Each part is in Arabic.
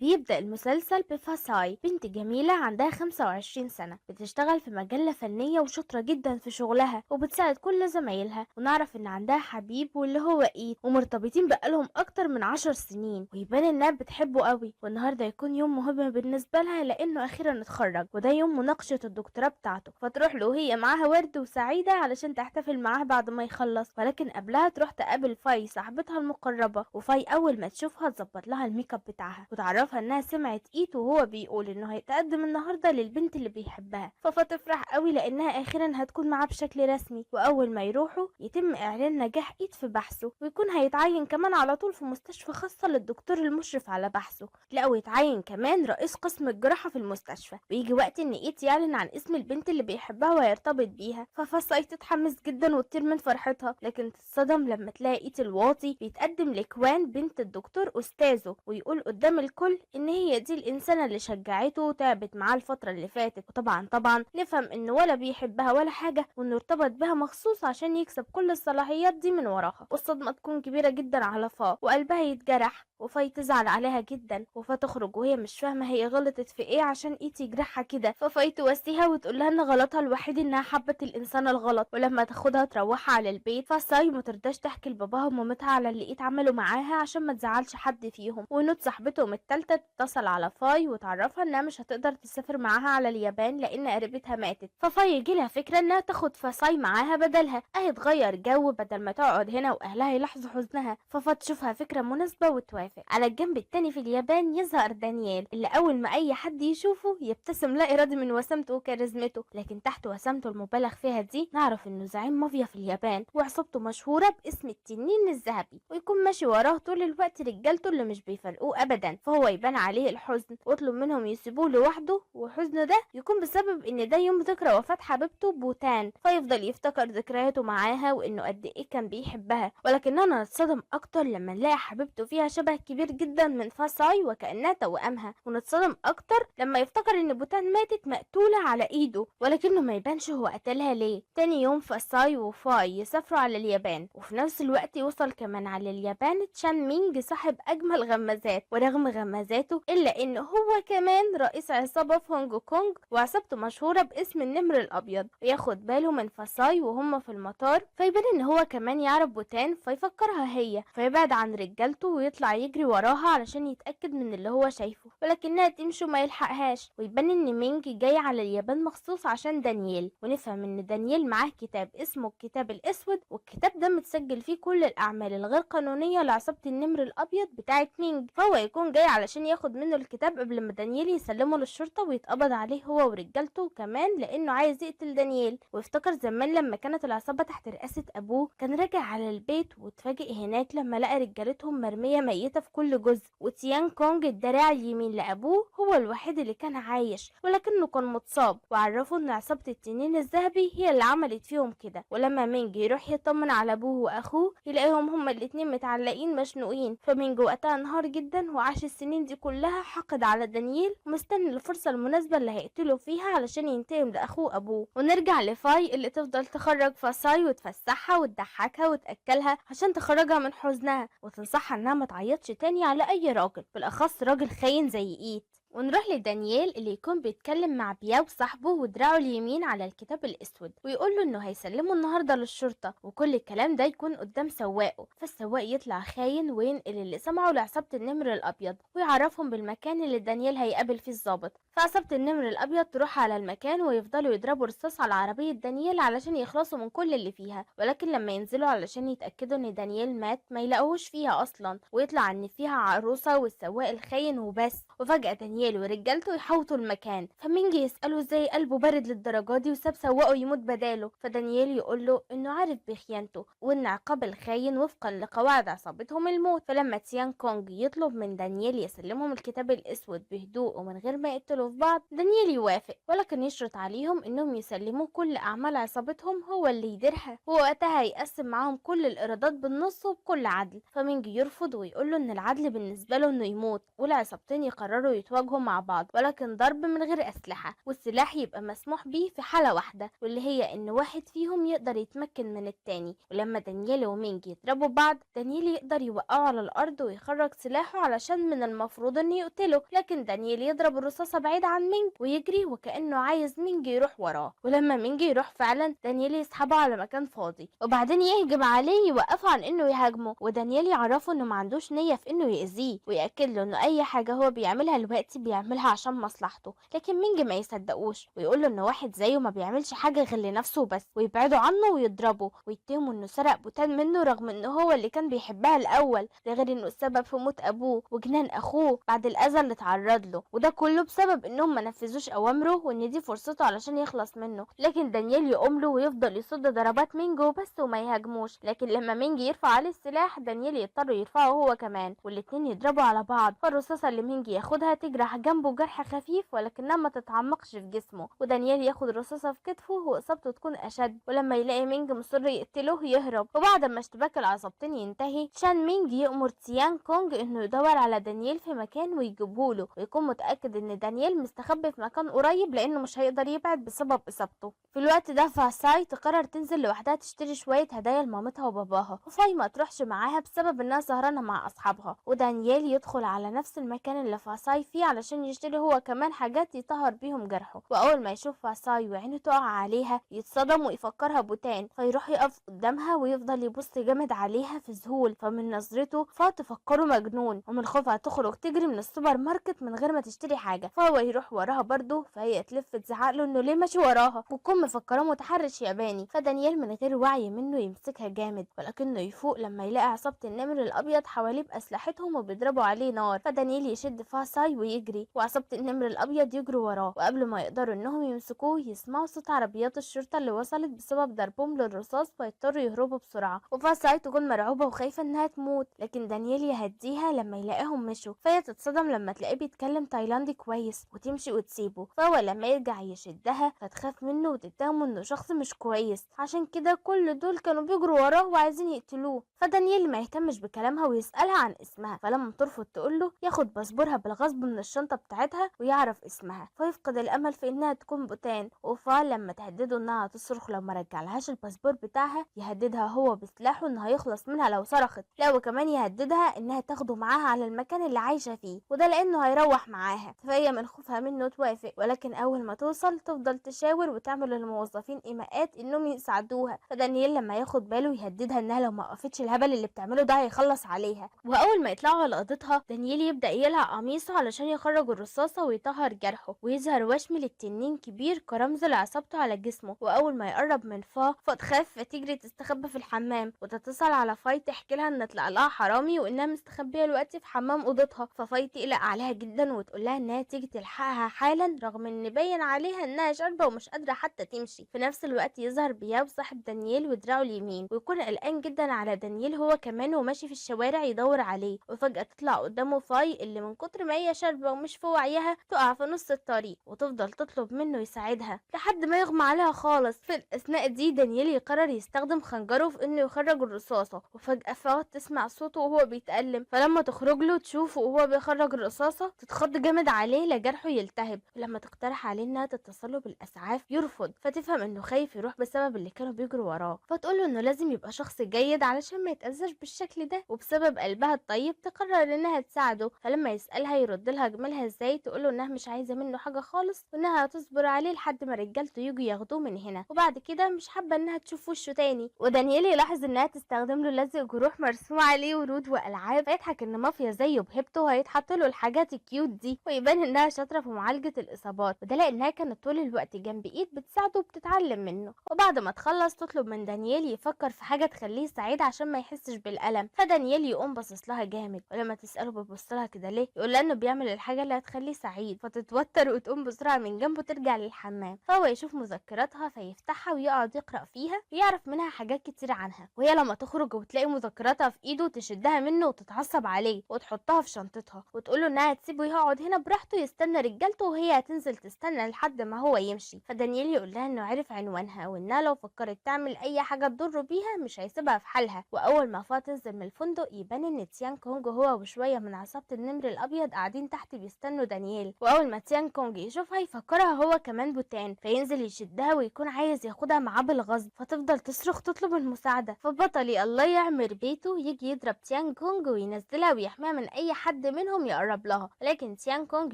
بيبدأ المسلسل بفاساي، بنت جميلة عندها 25 سنة، بتشتغل في مجلة فنية وشاطرة جدا في شغلها وبتساعد كل زمايلها. ونعرف ان عندها حبيب واللي هو ايد، ومرتبطين بقالهم اكتر من 10 سنين، ويبان انها بتحبه قوي. والنهاردة يكون يوم مهم بالنسبة لها لانه اخيرا اتخرج، وده يوم مناقشة الدكتوراه بتاعته. فتروح له وهي معاها ورد وسعيدة علشان تحتفل معاه بعد ما يخلص، ولكن قبلها تروح تقابل فاي صاحبتها المقربة. وفاي اول ما تشوفها تظبط لها الميك اب بتاعها وتعرفها انها سمعت ايت وهو بيقول انه هيتقدم النهارده للبنت اللي بيحبها. تفرح قوي لانها اخيرا هتكون معاه بشكل رسمي. واول ما يروحوا يتم اعلان نجاح ايت في بحثه، ويكون هيتعين كمان على طول في مستشفى خاصه للدكتور المشرف على بحثه. لا، ويتعين كمان رئيس قسم الجراحه في المستشفى. ويجي وقت ان ايت يعلن عن اسم البنت اللي بيحبها ويرتبط بيها. ففصاي تتحمس جدا وتطير من فرحتها، لكن تتصدم لما تلاقي ايت الواطي بيتقدم لكوان بنت الدكتور استاذه، ويقول قدام الكل ان هي دي الانسانه اللي شجعته وتعبت معاه الفتره اللي فاتت. وطبعا نفهم انه ولا بيحبها ولا حاجه، وانه ارتبط بها مخصوص عشان يكسب كل الصلاحيات دي من وراها. والصدمه تكون كبيره جدا على فا، وقلبها يتجرح، وفاي تزعل عليها جدا. وفا تخرج وهي مش فاهمه هي غلطت في ايه عشان ايتي يجرحها كده. ففاي تواسيها وتقول لها ان غلطها الوحيد انها حبت الانسان الغلط. ولما تاخدها تروحها على البيت، فساي ما ترضاش تحكي لباباها ومامتها على اللي ايت عملوا معاها عشان ما تزعلش حد فيهم. ونوت صاحبتهم التالتة تتصل على فاي وتعرفها انها مش هتقدر تسافر معاها على اليابان لان قريبتها ماتت. ففاي يجيلها فكرة انها تاخد فاساي معاها بدلها، اهي تغير جو بدل ما تقعد هنا واهلها يلاحظوا حزنها. ففا تشوفها فكرة مناسبة وتوافق. على الجنب التاني في اليابان يظهر دانيال، اللي اول ما اي حد يشوفه يبتسم لا ارادي من وسامته وكاريزمته. لكن تحت وسامته المبالغ فيها دي نعرف انه زعيم مافيا في اليابان، وعصابته مشهورة باسم التنين الذهبي، ويكون ماشي وراه طول الوقت رجالته اللي مش بيفرقوه ابدا. فهو يبان عليه الحزن واطلب منهم يسيبوه لوحده، وحزنه ده يكون بسبب ان ده يوم ذكرى وفاة حبيبته بوتان. فيفضل يفتكر ذكرياته معاها وانه قد ايه كان بيحبها. ولكننا نتصدم اكتر لما نلاقي حبيبته فيها شبه كبير جدا من فاساي وكانها توأمها. ونتصدم اكتر لما يفتكر ان بوتان ماتت مقتولة على ايده، ولكنه ما يبانش هو قتلها ليه. تاني يوم فاساي وفاي يسافروا على اليابان، وفي نفس الوقت يوصل كمان على اليابان تشان مينج صاحب اجمل غمازات. ورغم غمازاته الا انه هو كمان رئيس عصابة في هونج كونج، وعصابته مشهورة باسم النمر الابيض. وياخد باله من فاساي وهم في المطار، فيبان ان هو كمان يعرف بوتان فيفكرها هي. فيبعد عن رجالته ويطلع يجري وراها علشان يتأكد من اللي هو شايفه، ولكنها تمشي وما يلحقهاش. ويبان ان مينج جاي على اليابان مخصوص عشان دانييل. ونفهم ان دانييل معاه كتاب اسمه الكتاب الاسود، والكتاب ده متسجل فيه كل الاعمال الغير قانونية لعصابة النمر الابيض بتاعة مينج. فهو يكون جاي علشان ياخد منه الكتاب قبل ما دانييل يسلمه للشرطة ويتقبض عليه هو ورجالته كمان، لانه عايز يقتل دانييل. وافتكر زمان لما كانت العصابة تحت رئاسة ابوه، كان راجع على البيت واتفاجئ هناك لما لقى رجالتهم مرمية ميتة في كل جزء. وتيان كونج الدراع اليمين لابوه هو الوحيد اللي كان عايش، ولكنه كان متصاب. وعرفوا ان عصابة التنين الذهبي هي اللي عملت فيهم كده. ولما مينج يروح يطمن على ابوه واخوه يلاقيهم هما الاتنين متعلقين مشنوقين. فمينج وقتها انهار جدا وعاش السنين دي كلها حقد على دانييل، ومستني الفرصة المناسبة اللي هيقتله فيها علشان ينتقم لاخوه ابوه. ونرجع لفاي اللي تفضل تخرج فاساي وتفسحها وتضحكها وتاكلها عشان تخرجها من حزنها، وتنصحها انها ما تعيطش تاني على اي راجل، بالاخص راجل خاين زي ايت. ونروح لدانييل اللي يكون بيتكلم مع بياو صاحبه ودراعه اليمين على الكتاب الاسود، ويقول له انه هيسلمه النهارده للشرطه. وكل الكلام ده يكون قدام سواقه. فالسواق يطلع خاين وينقل اللي سمعه لعصابه النمر الابيض، ويعرفهم بالمكان اللي دانييل هيقابل فيه الضابط. فعصابه النمر الابيض تروح على المكان ويفضلوا يضربوا رصاص على عربيه دانييل علشان يخلصوا من كل اللي فيها. ولكن لما ينزلوا علشان يتاكدوا ان دانييل مات ما يلاقوهوش فيها اصلا، ويطلع ان فيها عروسه والسواق الخاين وبس. وفجاه دانييل ورجالته يحوطوا المكان. فمينج يسأله ازاي قلبه بارد للدرجة دي وساب سواقه يموت بداله. فدانييل يقوله انه عارف بخيانته وان عقاب الخاين وفقا لقواعد عصابتهم الموت. فلما تيان كونج يطلب من دانييل يسلمهم الكتاب الاسود بهدوء ومن غير ما يقتلوا في بعض، دانييل يوافق، ولكن يشرط عليهم انهم يسلموه كل اعمال عصابتهم هو اللي يديرها، ووقتها هيقسم معاهم كل الايرادات بالنص وبكل عدل. فمينج يرفض ويقوله ان العدل بالنسبة له انه يموت، والعصابتين يقرروا يتواجهوا يواجهوا مع بعض، ولكن ضرب من غير أسلحة، والسلاح يبقى مسموح بيه في حالة واحدة، واللي هي إن واحد فيهم يقدر يتمكن من التاني. ولما دانيال ومينج يضربوا بعض، دانيال يقدر يوقعه على الأرض ويخرج سلاحه علشان من المفروض إنه يقتله، لكن دانيال يضرب الرصاصة بعيد عن مينج ويجري وكأنه عايز مينج يروح وراه. ولما مينج يروح فعلا، دانيال يسحبه على مكان فاضي وبعدين يهجم عليه يوقفه عن إنه يهاجمه، ودانيال يعرفه إنه ما عندوش نية في إنه يأذيه، ويأكد له إنه أي حاجة هو بيعملها دلوقتي بيعملها عشان مصلحته. لكن مينج ما يصدقوش ويقول له إنه واحد زيه ما بيعملش حاجة غير لنفسه بس، ويبعدوا عنه ويضربه ويتهموا إنه سرق بوتان منه رغم إنه هو اللي كان بيحبها الأول، ده غير إنه السبب في موت أبوه وجنان أخوه بعد الأذى اللي اتعرض له، وده كله بسبب إنهم ما نفذوش أوامره وإن دي فرصته علشان يخلص منه. لكن دانيال يقوم له ويفضل يصد ضربات مينج وبس وما يهاجموش، لكن لما مينج يرفع عليه السلاح، دانيال يضطر يرفعه هو كمان، والاتنين يضربوا على بعض، فالرصاصة اللي مينج ياخدها تجرح جنبه جرح خفيف ولكنها ما تتعمقش في جسمه، ودانيال ياخد رصاصة في كتفه وإصابته تكون أشد. ولما يلاقي مينج مصر يقتله يهرب، وبعد ما اشتباك العصابتين ينتهي، شان مينج يأمر تيان كونج إنه يدور على دانيال في مكان ويجيبهوله، ويكون متأكد إن دانيال مستخبي في مكان قريب لأنه مش هيقدر يبعد بسبب إصابته. في الوقت ده فاساي تقرر تنزل لوحدها تشتري شوية هدايا لمامتها وباباها، وفاي ما تروحش معاها بسبب إنها سهرانة مع أصحابها، ودانيال يدخل على نفس المكان اللي فاساي فيه علشان يشتري هو كمان حاجات يطهر بيهم جرحه. وأول ما يشوف فاساي وعينه تقع عليها يتصدم ويفكرها بوتان، فيروح يقف قدامها ويفضل يبص جامد عليها في ذهول، فمن نظرته تفكره مجنون، ومن خوفها تخرج تجري من السوبر ماركت من غير ما تشتري حاجة، فهو يروح وراها برضه، فهي تلف تزعقله إنه ليه ماشي وراها، وتكون مفكراه متحرش ياباني. فدانيال من غير وعي منه يمسكها جامد، ولكنه يفوق لما يلاقي عصابة النمر الأبيض حواليه بأسلحتهم وبيضربوا عليه نار، فدانيال يشد فاساي ويجري، وعصابة النمر الأبيض يجروا وراه، وقبل ما يقدروا إنهم يمسكوه يسمعوا صوت عربيات الشرطة اللي وصلت بسبب ضربهم للرصاص، فيضطروا يهربوا بسرعة، وفاساي تكون مرعوبة وخايفة إنها تموت، لكن دانيال يهديها لما يلاقيهم مشوا، فهي تتصدم لما تلاقيه بيتكلم تايلاندي كويس وتمشي وتسيبه، فهو لما يرجع يشدها فتخاف منه وتتهمه إنه شخص مش كويس، عشان كده كل دول كانوا بيجروا وراه وعايزين يقتلوه. فدانيال ما يهتمش بكلامها ويسألها عن اسمها، فلما ترفض تقوله ياخد باسبورها بالغصب من الشنطة بتاعتها ويعرف اسمها، فيفقد الأمل في إنها تكون بوتان. وفا لما تهدده إنها تصرخ لو ما رجعلهاش الباسبور بتاعها، يهددها هو بسلاحه إنه هيخلص منها لو صرخت، لا وكمان يهددها إنها تاخده معاها على المكان اللي عايشة فيه، وده لأنه هيروح معاها، فهي من خوفها منه توافق، ولكن أول ما توصل تفضل تشاور وتعمل للموظفين إيماءات إنهم يساعدوها. فدانيال لما ياخد باله يهددها إنها لو ما وقفتش الهبل اللي بتعمله ده هيخلص عليها. وأول ما يطلعوا على أوضتها، دانيال يبدأ يقلع قميصه علشان يخرج الرصاصة ويطهر جرحه، ويظهر وشم للتنين كبير كرمز لعصابته على جسمه. وأول ما يقرب من فتخاف فتجري تستخبى في الحمام، وتتصل على فاي تحكي لها إن طلع لها حرامي وإنها مستخبية دلوقتي في حمام أوضتها، ففاي تقلق عليها جدا وتقول لها إنها تيجي تلحقها حالا رغم إن باين عليها إنها شاربة ومش قادرة حتى تمشي. في نفس الوقت يظهر بياو صاحب دانيال ودراعه اليمين، ويكون قلقان جدا على دانيال هو كمان وماشي في الشوارع يدور عليه، وفجأة تطلع قدامه فاي اللي من كتر ما هي شاربة ومش في وعيها تقع في نص الطريق، وتفضل تطلب منه يساعدها لحد ما يغمى عليها خالص. في الأثناء دي دانيال يقرر يستخدم خنجره في إنه يخرج الرصاصة، وفجأة فاي تسمع صوته وهو بيتألم، فلما تخرج له تشوفه وهو بيخرج الرصاصة تتخض جامد عليه لجرحه يلتهب، ولما تقترح عليه انها تتصله بالاسعاف يرفض، فتفهم انه خايف يروح بسبب اللي كانوا بيجروا وراه، فتقوله انه لازم يبقى شخص جيد علشان ما يتأذاش بالشكل ده، وبسبب قلبها الطيب تقرر انها تساعده. فلما يسألها يرد لها جمالها ازاي تقوله انها مش عايزة منه حاجة خالص، وانها هتصبر عليه لحد ما رجالته يجوا ياخدوه من هنا، وبعد كده مش حابة انها تشوف وشه تاني. ودانيال يلاحظ انها تستخدم له لزق جروح مرسوم عليه ورود والعاب، فيضحك ان مافيا زيه بهيبته هيتحط له الحاجات الكيوت دي، ويبان انها شاطره في معالجه الاصابات، وده لانها كانت طول الوقت جنب ايد بتساعده وبتتعلم منه. وبعد ما تخلص تطلب من دانيال يفكر في حاجه تخليه سعيد عشان ما يحسش بالالم، فدانيال يقوم باصص لها جامد، ولما تساله بتبص لها كده ليه يقول لها انه بيعمل الحاجه اللي هتخليه سعيد، فتتوتر وتقوم بسرعه من جنبه ترجع للحمام، فهو يشوف مذكراتها فيفتحها ويقعد يقرا فيها ويعرف منها حاجات كتير عنها، وهي لما تخرج وتلاقي مذكراتها في ايده تشدها منه وتتعصب عليه وتحطها في شنطتها وتقوله انها تسيبه يقعد هنا براحته يستنى رجالته، وهي هتنزل تستنى لحد ما هو يمشي. فدانيال يقول لها انه عرف عنوانها وانها لو فكرت تعمل اي حاجه تضر بيها مش هيسيبها في حالها. واول ما فا تنزل من الفندق يبان ان تيان كونج هو وشويه من عصابه النمر الابيض قاعدين تحت بيستنوا دانيال. واول ما تيان كونج يشوفها يفكرها هو كمان بوتان، فينزل يشدها ويكون عايز ياخدها معاه بالغصب، فتفضل تصرخ تطلب المساعده. فبطلي الله يعمر بيته يجي يضرب تيان كونج وينزلها ويحميها من اي حد منهم يقرب لها، ولكن تيان كونج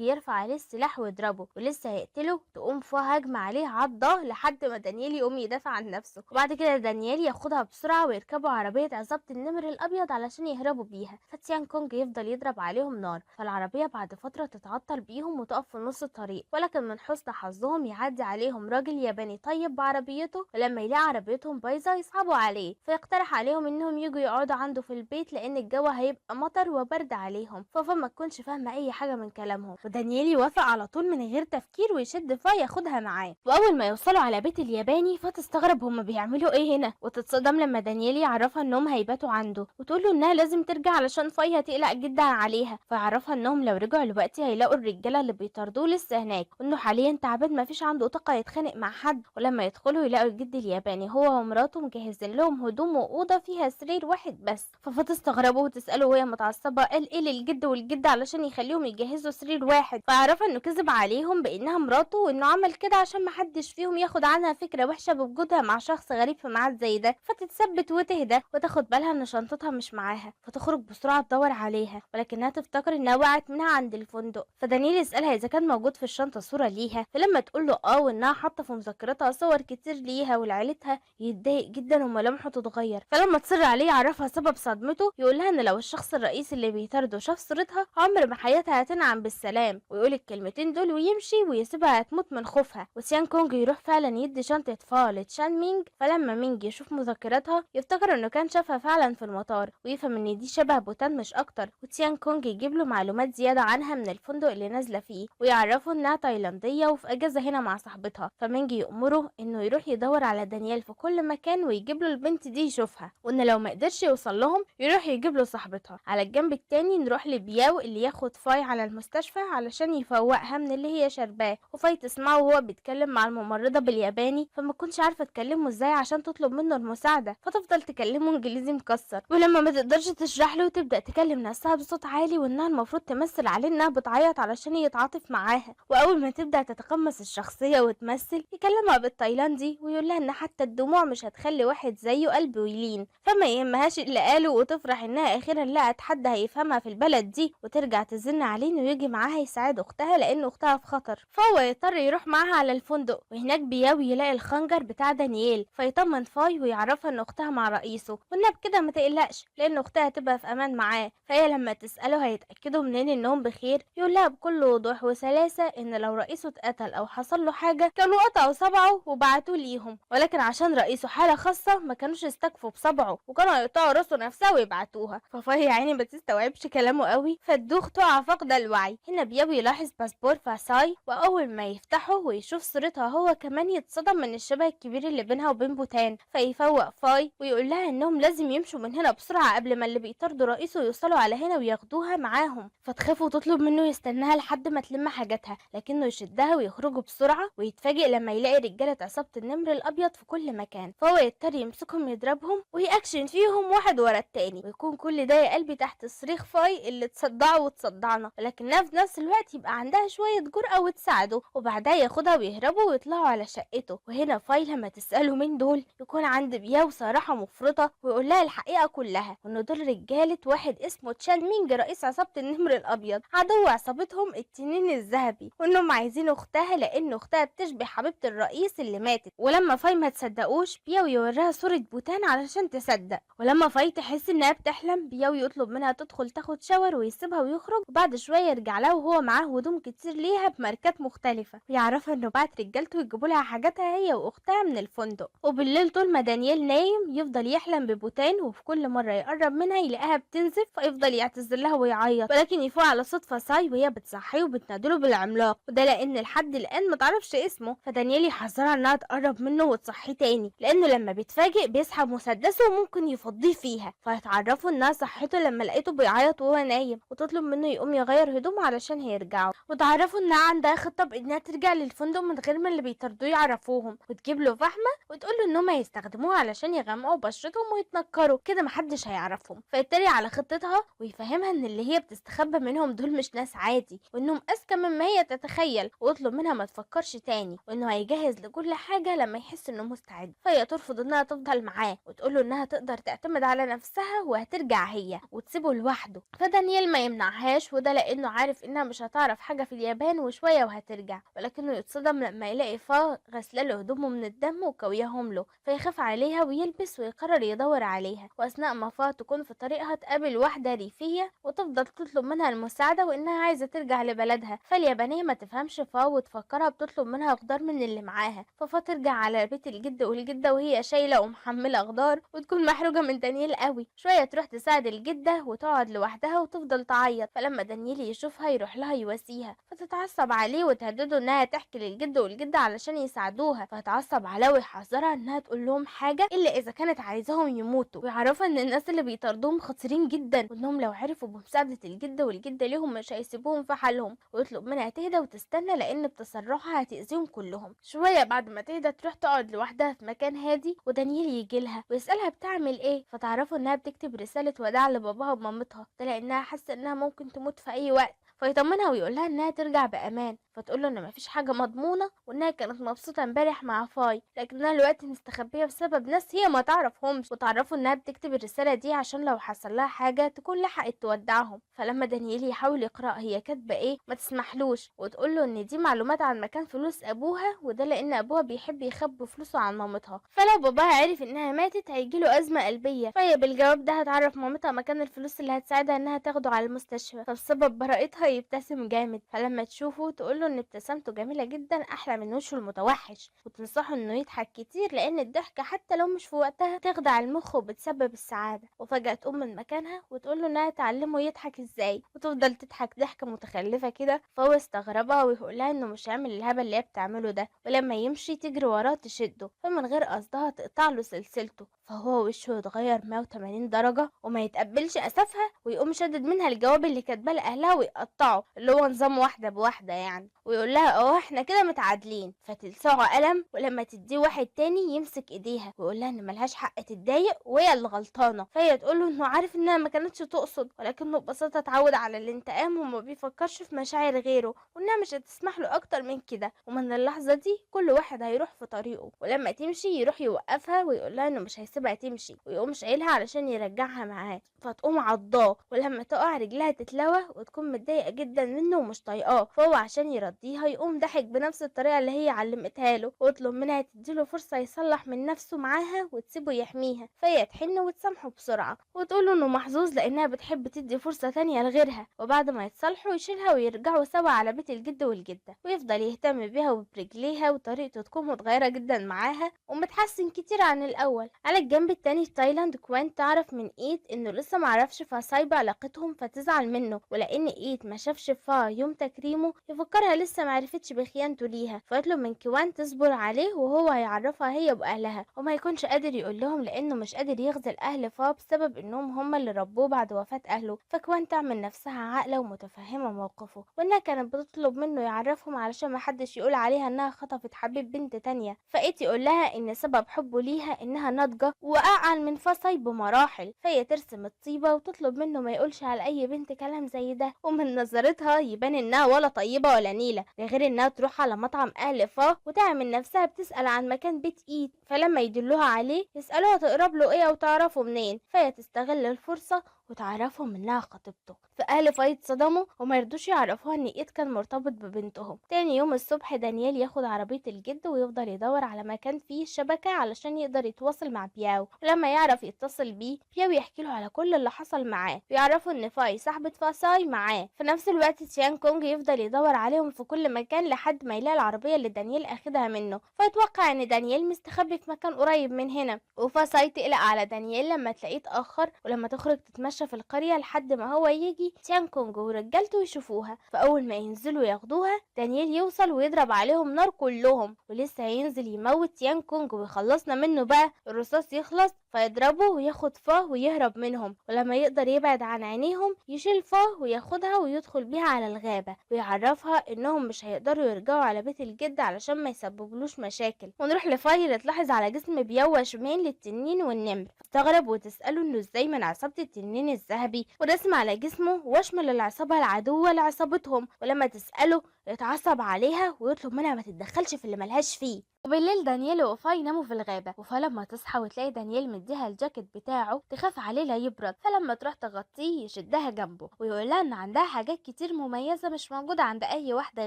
يرفع عليه السلاح ويضربه ولسه هيقتله تقوم فوا هجمه عليه عضه لحد ما دانيال يقوم يدافع عن نفسه. وبعد كده دانيال ياخدها بسرعه ويركبوا عربيه عصابه النمر الابيض علشان يهربوا بيها. فتيان كونج يفضل يضرب عليهم نار، فالعربيه بعد فتره تتعطل بيهم وتقف في نص الطريق، ولكن من حسن حظهم يعدي عليهم راجل ياباني طيب بعربيته، ولما يلاقي عربيتهم بايظه يصعبوا عليه، فيقترح عليهم انهم يجوا يقعدوا عنده في البيت لان الجو هيبقى مطر وبرد عليهم. ففا ما تكونش فاهمه اي حاجه من كلامهم، ودانيال يوافق على طول من غير تفكير ويشد فا ياخدها معاه. واول ما يوصلوا على بيت الياباني فتستغرب هما بيعملوا ايه هنا، وتتصدم لما دانيال يعرفها انهم هيباتوا عنده، وتقول له انها لازم ترجع علشان فاي هتقلق جدا عليها. فيعرفها انهم لو رجعوا دلوقتي هيلاقوا الرجاله اللي بيطاردوه لسه هناك، وانه حاليا تعبان مفيش عنده طاقه يتخانق مع حد. ولما يدخلوا يلاقوا الجد الياباني هو ومراته مجهزين لهم هدوم واوضه فيها سرير واحد بس. فتستغربوا وتساله وهي متعصبه قال ايه للجد والجد علشان يخليهم يجهزوا سرير واحد. فعرفها انه كذب عليهم بانها مراته، وانه عمل كده عشان محدش فيهم ياخد عنها فكره وحشه بوجودها مع شخص غريب في ميعاد زي ده، فتتثبت وتهدى وتاخد بالها ان شنطتها مش معاها، فتخرج بسرعه تدور عليها، ولكنها تفتكر انها وقعت منها عند الفندق. فدانيال يسالها اذا كان موجود في الشنطه صوره ليها، فلما تقول له وانها حاطه في مذكرتها صور كتير ليها ولعيلتها يتضايق جدا وملامحه تتغير. فلما تصر عليه يعرفها سبب صدمته، يقول لها ان لو الشخص الرئيسي اللي بيطارده شاف صورتها عمر ما حياتها هتنعم بالسلام، ويقول الكلمتين دول ويمشي ويسيبها هتموت من خوفها. وسيان كونج يروح فعلا يدي شنطه فا لتشان مينج، فلما مينج يشوف مذكراتها يفتكر انه كان شافها فعلا في المطار، ويفهم ان دي شبه بوتان مش اكتر. وتيان كونج يجيب له معلومات زياده عنها من الفندق اللي نازله فيه، ويعرفه انها تايلانديه وفي اجازه هنا مع صاحبتها. فمينج يأمره انه يروح يدور على دانيال في كل مكان ويجيب له البنت دي يشوفها، وان لو ما قدرش يوصل لهم يروح يجيب له صاحبتها. على الجنب التاني نروح لبياو اللي ياخد فاي على المستشفى علشان يفوقها من اللي هي شرباه، وفاي تسمعه وهو بيتكلم مع الممرضه بالياباني، فما تكونش عارفه تكلمه ازاي عشان تطلب منه المساعده، فتفضل تكلمه انجليزي مكسر. ولما ما تقدرش تشرح له تبدا تكلم نفسها بصوت عالي وانها المفروض تمثل عليه انها بتعيط علشان يتعاطف معاها. واول ما تبدا تتقمص الشخصيه وتمثل يكلمها بالتايلاندي ويقول لها ان حتى الدموع مش هتخلي واحد زيه قلبه يلين، فما يهمهاش اللي قاله، وتفرح انها اخيرا لقت حد هيفهمها في البلد دي، وترجع تزن عليه انه يجي معاها يساعد اختها لان اختها في خطر. فهو يضطر يروح معاها على الفندق، وهناك بياوي يلاقي الخنجر بتاع دانيال، فيطمن فاي ويعرفها ان اختها مع رئيسه، وانها بكده ما تقلقش لان اختها تبقى في امان معاه. فهي لما تساله هيتاكدوا منين انهم بخير، يقول لها بكل وضوح وسلاسه ان لو رئيسه اتقتل او حصل له حاجه كانوا قطعوا صبعه وبعتوه ليهم، ولكن عشان رئيسه حاله خاصه ما كانوش استكفوا بصبعه وكانوا هيقطعوا راسه نفسها ويبعتوها. ففاي يا عيني ما تستوعبش كلامه قوي، فتدوخ تقع فاقده الوعي. هنا بياوي يلاحظ باسبور فاساي، واول ما يفتحه ويشوف صورتها هو كمان يتصدم من الشبه الكبير اللي بينها وبين بوتان. فيفوق فاي ويقول لها انهم لازم يمشوا من هنا بسرعه قبل ما اللي بيطاردوا رئيسه يوصلوا على هنا وياخدوها معاهم. فتخاف وتطلب منه يستناها لحد ما تلم حاجاتها، لكنه يشدها ويخرجوا بسرعه، ويتفاجئ لما يلاقي رجاله عصابه النمر الابيض في كل مكان. فهو يضطر يمسكهم يضربهم ويأكشن فيهم واحد ورا التاني، ويكون كل ده يا قلبي تحت صريخ فاي اللي تصدعه وتصدعنا، ولكنها في نفس الوقت يبقى عندها شويه جرأة وتساعده، وبعدها ياخدها ويهربوا ويطلعوا على شقته. وهنا فاي لما تسأله مين دول يكون عند بياو صراحة مفرطة، ويقول لها الحقيقة كلها، وانه دول رجالة واحد اسمه تشان مينج رئيس عصابة النمر الابيض عدو عصابتهم التنين الذهبي، وانهم عايزين اختها لان اختها بتشبه حبيبة الرئيس اللي ماتت. ولما فاي ما تصدقوش بياو يوريها صورة بوتان علشان تصدق، ولما فاي تحس انها بتحلم بياو يطلب منها تدخل تاخد شاور ويسيبها ويخرج، وبعد شوية يرجع لها وهو معاه هدوم كتير ليها بماركات مختلفة، ويعرفها انه بعت رجالته يجيبوا لها حاجاتها هي واختها من الفندق. وبالليل طول ما دانيال نايم يفضل يحلم ببوتان، وفي كل مرة يقرب منها يلاقيها بتنزف فيفضل يعتذر لها ويعيط، ولكن يفوق على صدفة ساي وهي بتصحيه وبتنادله بالعملاق، وده لان لحد الان متعرفش اسمه. فدانيال يحذرها انها تقرب منه وتصحيه تاني، لانه لما بيتفاجئ بيسحب مسدسه وممكن ممكن يفضيه فيها، فيتعرفوا انها صحته لما لقيته بيعيط وهو نايم، وتطلب منه يقوم يغير هدومه علشان هيرجعوا، وتعرفوا انها عندها خطة بانها ترجع للفندق من غير ما اللي بيطاردوه يعرفوهم، وتجيب له فحمة وتقول له انهم هيستخدموها علشان يغمقوا بشرتهم ويتنكروا كده محدش هيعرفهم، فيتريق على خطتها ويفهمها ان اللي هي بتستخبى منهم دول مش ناس عادي، وانهم اذكى مما هي تتخيل، ويطلب منها ما تفكرش تاني، وانه هيجهز لكل حاجة لما يحس انه مستعد. فهي ترفض انها تفضل معاه وتقوله انها تقدر تعتمد على نفسها وهترجع هي وتسيبه لوحده، فدانيال ما يمنعهاش، وده لانه عارف انها مش هتعرف حاجة في اليابان وشوية وهترجع، ولكنه يتصدم لما يلاقي فا غسله هدومه من الدم وكويهم له، فيخاف عليها ويلبس ويقرر يدور عليها. واثناء ما فا تكون في طريقها تقابل واحدة ريفية وتفضل تطلب منها المساعدة وانها عايزة ترجع لبلدها، فاليابانية ما تفهمش فا وتفكرها بتطلب منها خضار من اللي معاها، ففا ترجع على بيت الجد والجدة وهي شايلة ومحملة خضار وتكون محروجة من دانيال قوي. شوية تروح تساعد الجدة وتقعد لوحدها وتفضل تعيط، فلما دانيال يشوفها يروح لها يواسيها، فتتعصب عليه وتهدده انها تحكي للجد والجدة علشان يساعدوها، فتتعصب عليه ويحذرها انها تقول لهم حاجة الا اذا كانت عايزاهم يموتوا، ويعرفها ان الناس اللي بيطاردوهم خطيرين جدا، وانهم لو عرفوا بمساعدة الجدة والجدة ليهم مش هيسيبوهم في حالهم، ويطلب منها تهدى وتستنى لان بتسرعها هتأذيهم كلهم. شوية بعد ما تهدى تروح تقعد لوحدها في مكان هادي، ودانيال يجي لها ويسألها بتعمل ايه، فتعرفوا انها بتكتب رسالة وداع لباباها ومامتها، ده لانها حاسة انها ممكن تموت في اي وقت، فيطمنها ويقولها انها ترجع بامان، فتقوله ان مفيش حاجه مضمونه، وانها كانت مبسوطه امبارح مع فاي لكنها دلوقتي مستخبيه بسبب ناس هي ما تعرفهمش، وتعرفوا انها بتكتب الرساله دي عشان لو حصل لها حاجه تكون لحقت تودعهم. فلما دانيال يحاول يقرا هي كاتبه ايه ما تسمحلوش، وتقوله ان دي معلومات عن مكان فلوس ابوها، وده لان ابوها بيحب يخبي فلوسه عن مامتها، فلو باباها عرف انها ماتت هيجيله ازمه قلبيه، فهي بالجواب ده هتعرف مامتها مكان الفلوس اللي هتساعدها انها تاخده على المستشفى، فبسبب براءتها يبتسم جامد، فلما تشوفه تقوله ان ابتسامته جميلة جدا احلى من وشه المتوحش، وتنصحه انه يضحك كتير لان الضحكة حتى لو مش في وقتها تخدع المخ وبتسبب السعادة. وفجأة تقوم من مكانها وتقوله انها تعلمه يضحك ازاي، وتفضل تضحك ضحكة متخلفة كده، فهو استغربها ويقولها انه مش هيعمل الهبل اللي هي بتعمله ده، ولما يمشي تجري وراه تشده، فمن غير قصدها تقطع له سلسلته، فهو وشه يتغير 180 درجة وما يتقبلش اسفها، ويقوم شدد منها الجواب اللي كاتباه لاهلها ويقطعه، اللي هو نظام واحدة بواحدة يعني، ويقول لها اه احنا كده متعادلين، فتلسعه قلم، ولما تديه واحد تاني يمسك ايديها ويقول لها ان ملهاش حق تتضايق وهي اللي غلطانه، فهي تقول له انه عارف انها ما كانتش تقصد، ولكنه ببساطه اتعود على الانتقام وما بيفكرش في مشاعر غيره، وانها مش هتسمح له اكتر من كده، ومن اللحظه دي كل واحد هيروح في طريقه، ولما تمشي يروح يوقفها ويقول لها انه مش هيسيبها تمشي، ويقوم شايلها علشان يرجعها معاه، فتقوم عضاه، ولما تقع رجلها تتلوى وتكون متضايقه جدا منه ومش طايقاه، فهو عشان يرضيها يقوم ضحك بنفس الطريقه اللي هي علمتها له، ويطلب منها تديله فرصه يصلح من نفسه معاها وتسيبه يحميها، فهي تحن وتسامحه بسرعه، وتقوله انه محظوظ لانها بتحب تدي فرصه تانية لغيرها، وبعد ما يتصالحوا يشيلها ويرجعوا سوا على بيت الجد والجده، ويفضل يهتم بيها وبرجليها، وطريقته تكون متغيره جدا معاها ومتحسن كتير عن الاول. على الجنب التاني في تايلاند كوين تعرف من ايد انه لسه معرفش فاساي بعلاقتهم، فتزعل منه، ولان ايد ما شافش فا يوم تكريمه يفكرها لسه معرفتش بخيانته ليها، فيطلب من كوان تصبر عليه وهو هيعرفها هي باهلها، وما يكونش قادر يقول لهم لانه مش قادر يخذل اهل فا بسبب انهم هم اللي ربوه بعد وفاة اهله، فكوان تعمل نفسها عاقله ومتفهمه موقفه، وانها كانت بتطلب منه يعرفهم علشان ما حدش يقول عليها انها خطفت حبيب بنت تانية، فايت يقول لها ان سبب حبه ليها انها ناضجه واعقل من فاساي بمراحل، فهي ترسم الطيبه وتطلب منه ما يقولش على اي بنت كلام زي ده، ومن نظرتها يبان انها ولا طيبه ولا نيله، ده غير انها تروح على مطعم اهل فا وتعمل نفسها بتسال عن مكان بيت ايد، فلما يدلوها عليه يسالوها تقرب له ايه وتعرفه منين، فهي تستغل الفرصه وتعرفهم انها خطيبته، فاهل فا يتصدموا وما يرضوش يعرفوها ان ايد كان مرتبط ببنتهم. تاني يوم الصبح دانيال ياخد عربيه الجد ويفضل يدور على مكان فيه شبكه علشان يقدر يتواصل مع بياو، ولما يعرف يتصل بيه بياو يحكي له على كل اللي حصل معاه، ويعرفوا ان فاي صاحبه فاساي معاه. في نفس الوقت تيان كونج يفضل يدور عليهم في كل مكان لحد ما يلاقي العربيه اللي دانيال اخدها منه، فيتوقع ان دانيال مستخبي في مكان قريب من هنا، وفاساي تقلق على دانيال لما تلاقيه اتاخر، ولما تخرج تتمشى تتمشى في القرية لحد ما هو يجي تيان كونج ورجالته يشوفوها. فأول ما ينزلوا ياخدوها دانيال يوصل ويضرب عليهم نار كلهم، ولسه هينزل يموت تيان كونج ويخلصنا منه بقى الرصاص يخلص فيضربه وياخد فاه ويهرب منهم. ولما يقدر يبعد عن عينيهم يشيل فاه وياخدها ويدخل بيها على الغابة ويعرفها انهم مش هيقدروا يرجعوا على بيت الجد علشان ما يسببلوش مشاكل. ونروح لفاي اللي تلاحظ على جسم بيوا شمين للتنين والنمر، تستغرب وتسأله انه ازاي من عصابة التنين الذهبي ورسم على جسمه وشم للعصابة العدوة لعصابتهم. ولما تسأله يتعصب عليها ويطلب منها ما تتدخلش في اللي ملهاش فيه. وبالليل دانيال وفاي ناموا في الغابة، وفا لما تصحى وتلاقي دانيال مديها الجاكيت بتاعه تخاف عليه لا يبرد، فلما تروح تغطيه يشدها جنبه ويقولها ان عندها حاجات كتير مميزة مش موجودة عند اي واحدة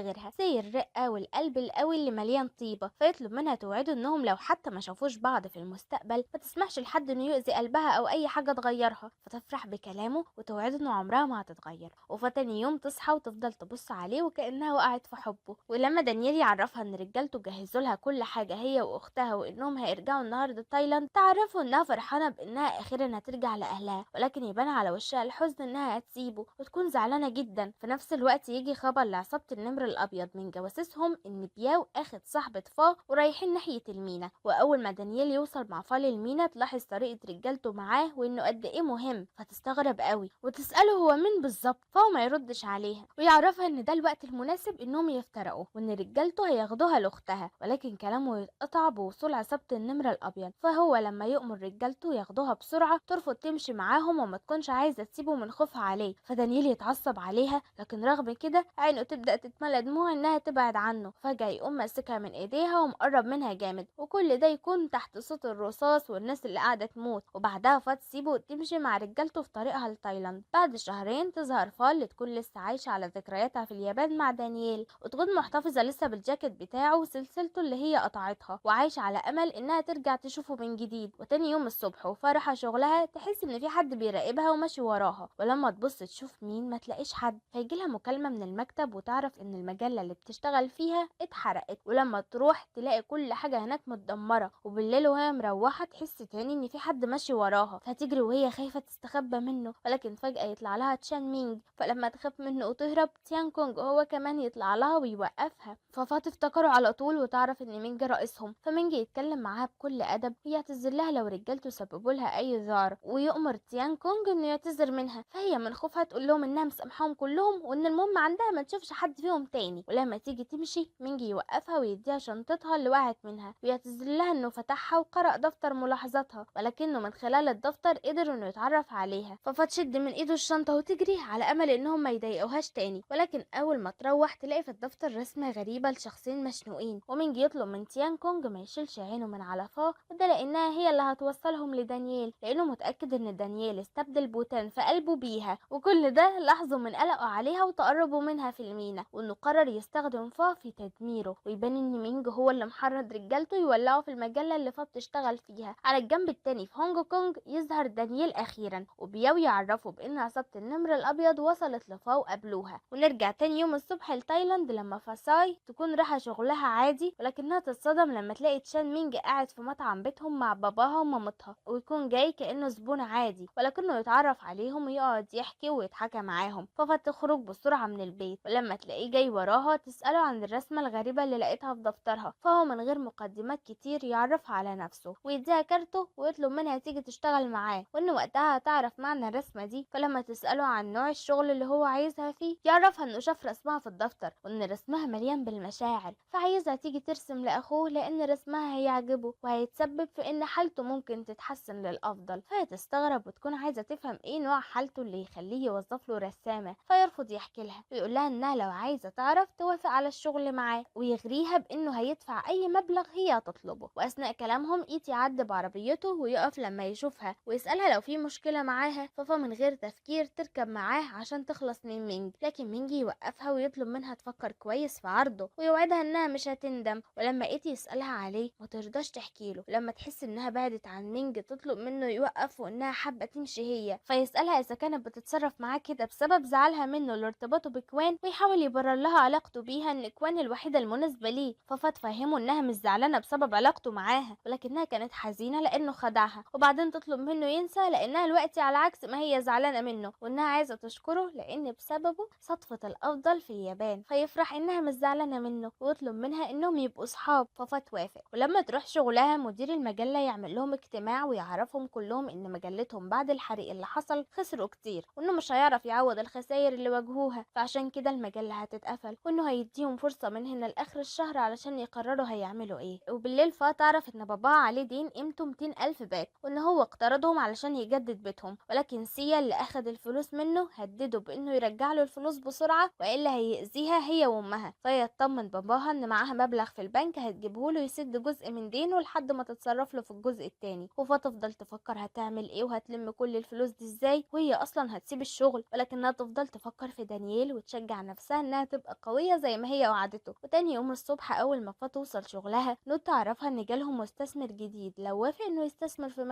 غيرها، زي الرقة والقلب القوي اللي مليان طيبة. فيطلب منها توعده انهم لو حتى ما شافوش بعض في المستقبل ما تسمحش لحد انه يؤذي قلبها او اي حاجة تغيرها. فتفرح بكلامه وتوعده انه عمرها ما هتتغير. وفتاني يوم تصحى وتفضل تبص عليه وكأنها وقعت في حبه. ولما دانيال يعرفها ان رجالته جهزوا لها كل حاجة هي واختها وانهم هيرجعوا النهارده تايلاند، تعرفوا انها فرحانة بانها اخيرا هترجع لاهلها، ولكن يبان على وشها الحزن انها هتسيبه وتكون زعلانة جدا. في نفس الوقت يجي خبر لعصابة النمر الابيض من جواسيسهم ان بياو اخد صاحبة فا ورايحين ناحية المينا. واول ما دانيال يوصل مع فا للمينا تلاحظ طريقة رجالته معاه وانه قد ايه مهم، فتستغرب قوي وتسأله هو مين بالظبط، فهو ما يردش عليها ويعرفها ان ده الوقت المناسب انهم يفترقوا وان رجالته هياخدوها لاختها. ولكن كلامه يتقطع بوصول عصابة النمر الابيض، فهو لما يؤمر رجالته ياخدوها بسرعة ترفض تمشي معاهم وما تكونش عايزة تسيبه من خوفها عليه. فدانيال يتعصب عليها، لكن رغم كده عينه تبدأ تتملى دموع انها تبعد عنه. فجأة يقوم ماسكها من ايديها ومقرب منها جامد، وكل ده يكون تحت صوت الرصاص والناس اللي قاعدة تموت. وبعدها فا تسيبه وتمشي مع رجالته في طريقها لتايلاند. بعد شهرين تظهر فا اللي تكون لسه عايشة على ذكرياتها في اليابان مع دانيال، وتكون محتفظة لسه بالجاكيت بتاعه وسلسلته اللي هي قطعتها، وعايشة على امل انها ترجع تشوفه من جديد. وتاني يوم الصبح وفرحة شغلها تحس ان في حد بيراقبها وماشي وراها، ولما تبص تشوف مين ما تلاقيش حد. فيجيلها مكالمة من المكتب وتعرف ان المجلة اللي بتشتغل فيها اتحرقت، ولما تروح تلاقي كل حاجة هناك متدمرة. وبالليل وهي مروحة تحس تاني ان في حد ماشي وراها، فتجري وهي خايفة تستخبى منه، ولكن فجأة يطلع لها تشان مينج. فلما تخاف منه وتهرب تيان كونج هو كمان يطلع لها ويوقفها. ففا تفتكره على طول وتعرف ان مينج رئيسهم. فمينج يتكلم معاها بكل ادب ويعتذر لها لو رجالته سببوا لها اي ضرر، ويؤمر تيان كونج انه يعتذر منها. فهي من خوفها تقول لهم انها مسامحاهم كلهم وان المهم عندها ما تشوفش حد فيهم تاني. ولما تيجي تمشي مينج يوقفها ويديها شنطتها اللي وقعت منها ويعتذر لها انه فتحها وقرأ دفتر ملاحظاتها، ولكنه من خلال الدفتر قدر انه يتعرف عليها. ففا تشد من ايده الشنطة وتجري على امل انهم ما يضايقوهاش تاني. ولكن اول ما تروح تلاقي في الدفتر رسمة غريبة لشخصين مشنوقين، ومينج يطلب من تيان كونج ما يشيلش عينه من على فا، وده لانها هي اللي هتوصلهم لدانيال، لانه متأكد ان دانيال استبدل بوتان في قلبه بيها. وكل ده لاحظوا من قلقه عليها وتقربوا منها في المينا، وانه قرر يستخدم فا في تدميره. ويبان ان مينج هو اللي محرض رجالته يولعوا في المجلة اللي فا بتشتغل فيها. على الجنب التاني في هونج كونج يظهر دانيال اخيرا، وبياو يعرفوا بان عصابة النمر الابيض وصلت لفا وقابلوها. ونرجع تاني يوم الصبح لتايلاند لما فاساي تكون رايحة شغلها عادي، ولكنها تتصدم لما تلاقي تشان مينج قاعد في مطعم بيتهم مع باباها ومامتها، ويكون جاي كأنه زبون عادي، ولكنه يتعرف عليهم ويقعد يحكي ويتحكى معاهم. ففا تخرج بسرعة من البيت، ولما تلاقيه جاي وراها تسأله عن الرسمة الغريبة اللي لقيتها في دفترها. فهو من غير مقدمات كتير يعرفها على نفسه ويديها كارته ويطلب منها تيجي تشتغل معاه، وان وقتها هتعرف معنى الرسمة دي. فلما تسأله عن نوع الشغل اللي هو عايزها فيه يعرفها انه شاف رسمها في الدفتر وان رسمها مليان بالمشاعر، فعايزها تيجي ترسم لاخوه لان رسمها هيعجبه وهيتسبب في ان حالته ممكن تتحسن للافضل. فهي تستغرب وتكون عايزة تفهم ايه نوع حالته اللي يخليه يوظف له رسامة. فيرفض يحكي لها ويقول لها انها لو عايزة تعرف توافق على الشغل معاه، ويغريها بانه هيدفع اي مبلغ هي تطلبه. واثناء كلامهم ايتي يعدي بعربيته ويقف لما يشوفها ويسألها لو في مشكلة معاها. ففا من غير تفكير تركب معاه عشان تخلص من مينج، لكن مينج يوقفها ويطلب منها تفكر كويس في عرضه ويوعدها انها مش هتندم. ولما إيتي يسألها عليه ما ترضاش تحكيله، ولما تحس إنها بعدت عن مينج تطلب منه يوقف وإنها حابة تمشي هي، فيسألها إذا كانت بتتصرف معاه كده بسبب زعلها منه لارتباطه بكوان، ويحاول يبرر لها علاقته بيها إن كوان الوحيدة المناسبة ليه. فتفهمه إنها مش زعلانة بسبب علاقته معاها، ولكنها كانت حزينة لأنه خدعها، وبعدين تطلب منه ينسى لأنها دلوقتي على عكس ما هي زعلانة منه، وإنها عايزة تشكره لأن بسببه صدفة الأفضل في اليابان، فيفرح إنها مش زعلانة منه ويطلب منها إنهم يبقوا صحاب. توافق، ولما تروح شغلها مدير المجلة يعمل لهم اجتماع ويعرفهم كلهم إن مجلتهم بعد الحريق اللي حصل خسروا كتير، وإنه مش هيعرف يعوض الخسائر اللي واجهوها، فعشان كده المجلة هتتقفل، وإنه هيديهم فرصة من هنا لآخر الشهر علشان يقرروا هيعملوا إيه. وبالليل تعرف إن باباها عليه دين قيمته 200,000 باك، وإن هو اقترضهم علشان يجدد بيتهم، ولكن سيا اللي أخد الفلوس منه هدده بإنه يرجع له الفلوس بسرعة وإلا هيأذيها هي وأمها. فيطمن باباها إن معاها مبلغ في البنك هتجيبه له يسد جزء من دينه لحد ما تتصرف له في الجزء التاني. فتفضل تفكر هتعمل إيه وهتلم كل الفلوس دي إزاي وهي أصلا هتسيب الشغل، ولكنها تفضل تفكر في دانييل وتشجع نفسها إنها تبقى قوية زي ما هي وعدته. وتاني يوم الصبح أول ما توصل شغلها تعرفها إن جالهم مستثمر جديد، لو وافق إنه يستثمر في